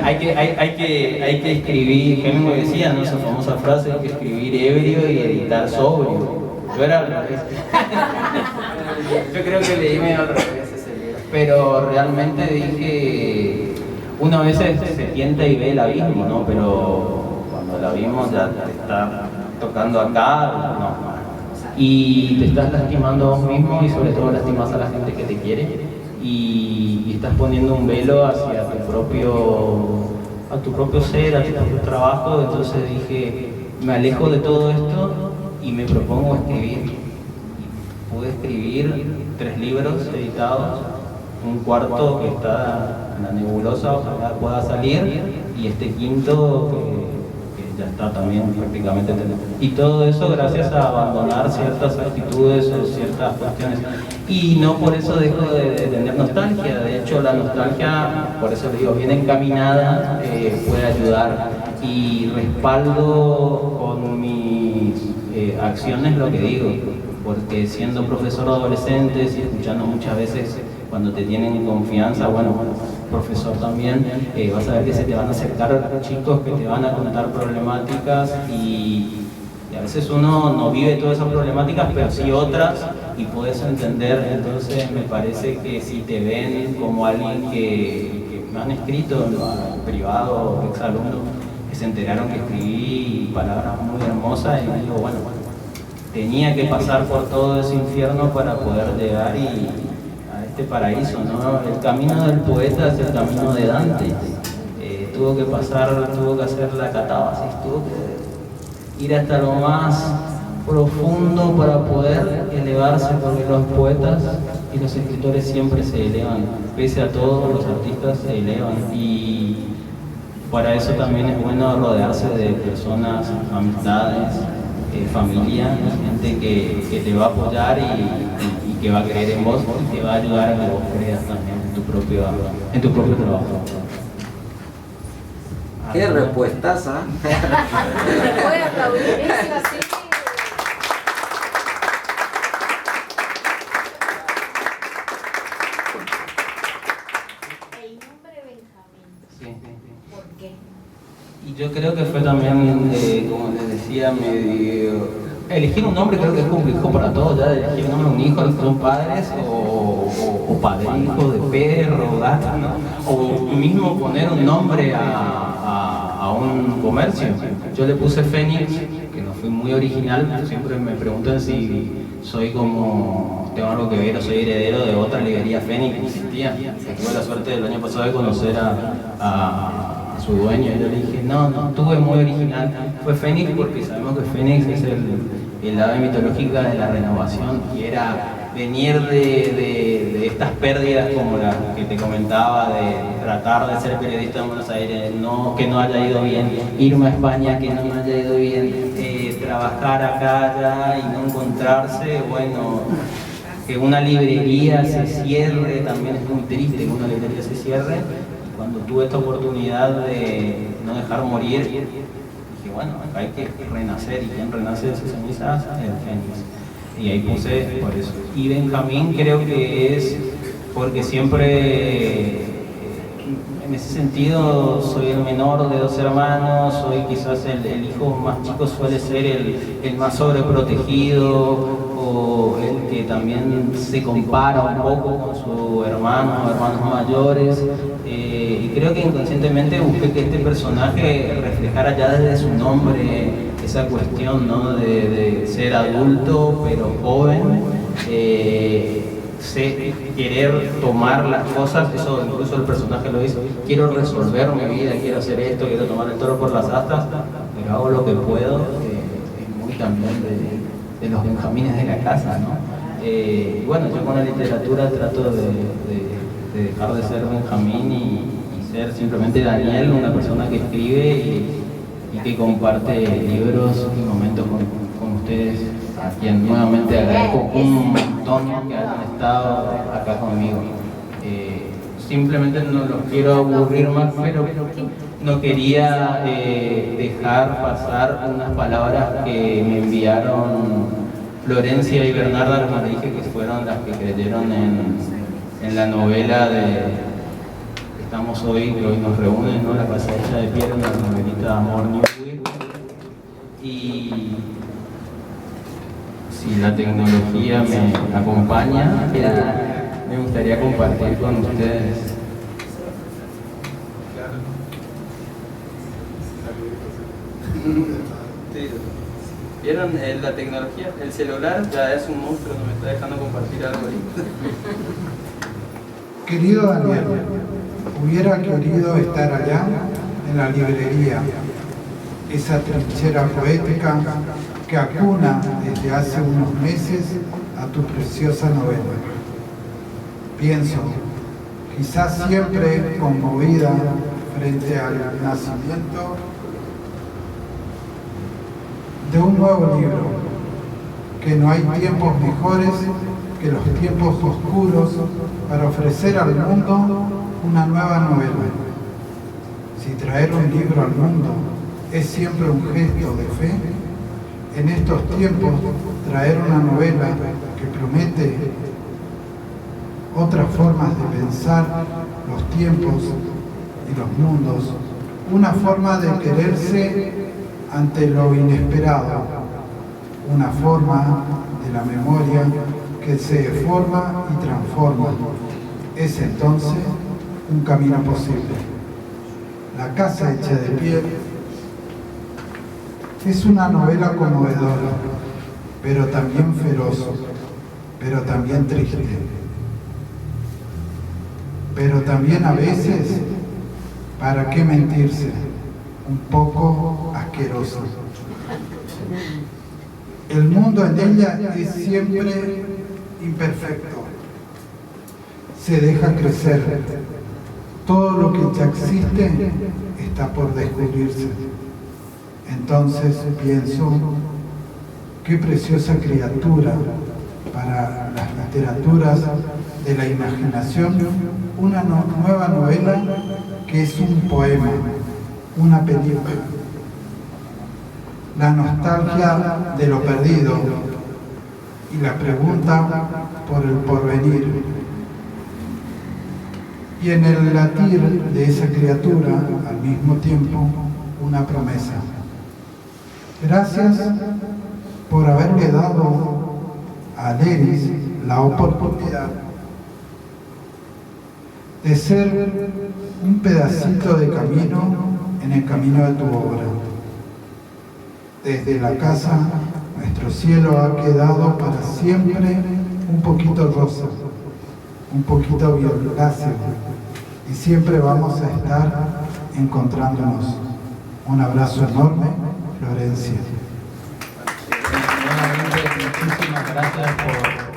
hay que escribir, Hemingway decía, ¿no? Esa famosa frase, hay que escribir ebrio y editar sobrio. Yo era al revés. Yo creo que leí medio al revés ese libro. Pero realmente dije, uno a veces se tienta y ve el abismo, ¿no? Pero cuando el abismo ya te está tocando acá, no. Y te estás lastimando a vos mismo, y sobre todo lastimas a la gente que te quiere, y estás poniendo un velo hacia tu propio ser, a tu propio trabajo. Entonces dije, me alejo de todo esto y me propongo escribir. Y pude escribir 3 libros editados, un cuarto que está en la nebulosa, ojalá pueda salir, y este quinto que ya está también prácticamente. Y todo eso gracias a abandonar ciertas actitudes o ciertas cuestiones. Y no por eso dejo de tener nostalgia. De hecho, la nostalgia, por eso le digo, bien encaminada, puede ayudar. Y respaldo con mis acciones lo que digo, porque siendo profesor de adolescentes y escuchando muchas veces cuando te tienen confianza, bueno, profesor también, vas a ver que se te van a acercar chicos que te van a contar problemáticas, y a veces uno no vive todas esas problemáticas, pero sí otras, y puedes entender. Entonces me parece que si te ven como alguien que me han escrito en privado, exalumnos, que se enteraron que escribí palabras muy hermosas, y digo, bueno, tenía que pasar por todo ese infierno para poder llegar a este paraíso, ¿no? El camino del poeta es el camino de Dante. Tuvo que hacer la catábasis, tuvo que ir hasta lo más profundo para poder elevarse, porque los poetas y los escritores siempre se elevan, pese a todo los artistas se elevan, y para eso también es bueno rodearse de personas, amistades, familia, gente que te va a apoyar y que va a creer en vos y te va a ayudar a que vos creas también en tu propio trabajo. Qué respuestaza. Puede aplaudir eso, así. El nombre Benjamín. Sí. ¿Por qué? Y yo creo que fue también, como les decía, elegir un nombre creo que es complejo para todos, ya elegir un nombre, un hijo, los que son padres, o padre, hijo de perro, gato, ¿no? O mismo poner un nombre a un comercio. Yo le puse Fénix, que no fui muy original, siempre me preguntan si soy tengo algo que ver o soy heredero de otra librería Fénix que existía. Tuve la suerte del año pasado de conocer a su dueño, y yo le dije, no, tuve muy original, fue Fénix, porque sabemos que Fénix es el ave mitológica de la renovación, y era venir de estas pérdidas como las que te comentaba, de tratar de ser periodista en Buenos Aires, que no haya ido bien, irme a España, que no me haya ido bien, trabajar acá, allá y no encontrarse, bueno, que una librería se cierre, también es muy triste que una librería se cierre. Cuando tuve esta oportunidad de no dejar morir, dije, bueno, acá hay que renacer, y quien renace de sus cenizas es el Fénix. Y ahí puse por eso. Y Benjamín creo que es porque siempre, en ese sentido, soy el menor de 2 hermanos, soy quizás el hijo más chico, suele ser el más sobreprotegido, o el que también se compara un poco con su hermanos mayores. Y creo que inconscientemente busqué que este personaje reflejara ya desde su nombre esa cuestión, ¿no? de ser adulto pero joven, querer tomar las cosas, eso incluso el personaje lo dice, quiero resolver mi vida, quiero hacer esto, quiero tomar el toro por las astas, pero hago lo que puedo, es muy también de los benjamines de la casa, ¿no? Bueno, yo con la literatura trato de dejar de ser Benjamín y ser simplemente Daniel, una persona que escribe y que comparte libros y momentos con ustedes, a quien nuevamente agradezco un montón que hayan estado acá conmigo. Simplemente no los quiero aburrir más, pero no quería dejar pasar unas palabras que me enviaron Florencia y Bernarda, como le dije, que fueron las que creyeron en la novela de Estamos hoy, que hoy nos reúnen, ¿no? La pasadilla de piedra, una novelita de amor Newsweek. Y si la tecnología me acompaña, me gustaría compartir con ustedes. ¿Vieron la tecnología? El celular ya es un monstruo, no me está dejando compartir algo ahí. Querido Daniel, hubiera querido estar allá en la librería, esa trinchera poética que acuna desde hace unos meses a tu preciosa novela. Pienso, quizás siempre conmovida frente al nacimiento de un nuevo libro, que no hay tiempos mejores que los tiempos oscuros para ofrecer al mundo una nueva novela. Si traer un libro al mundo es siempre un gesto de fe, en estos tiempos traer una novela que promete otras formas de pensar los tiempos y los mundos, una forma de quererse ante lo inesperado, una forma de la memoria que se forma y transforma. Es entonces un camino posible. La casa hecha de piel es una novela conmovedora, pero también feroz, pero también triste. pero también a veces, ¿para qué mentirse? Un poco asqueroso. El mundo en ella es siempre imperfecto. Se deja crecer. Todo lo que ya existe está por descubrirse. Entonces pienso, qué preciosa criatura para las literaturas de la imaginación, una nueva novela que es un poema, una película. La nostalgia de lo perdido y la pregunta por el porvenir. Y en el latir de esa criatura, al mismo tiempo, una promesa. Gracias por haberle dado a Leris la oportunidad de ser un pedacito de camino en el camino de tu obra. Desde la casa, nuestro cielo ha quedado para siempre un poquito rosa, un poquito violáceo, y siempre vamos a estar encontrándonos. Un abrazo enorme, Florencia. Muchísimas gracias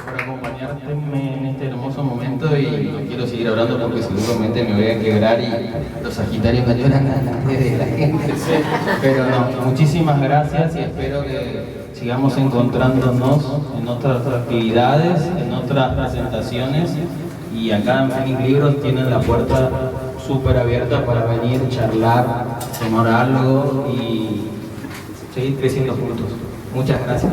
por acompañarme en este hermoso momento, y no quiero seguir hablando porque seguramente me voy a quebrar y los sagitarios me lloran a la de la gente. Pero no, muchísimas gracias y espero que sigamos encontrándonos en otras actividades, en otras presentaciones, y acá en Phoenix Libros tienen la puerta súper abierta para venir, charlar, tomar algo y seguir creciendo juntos. Muchas gracias.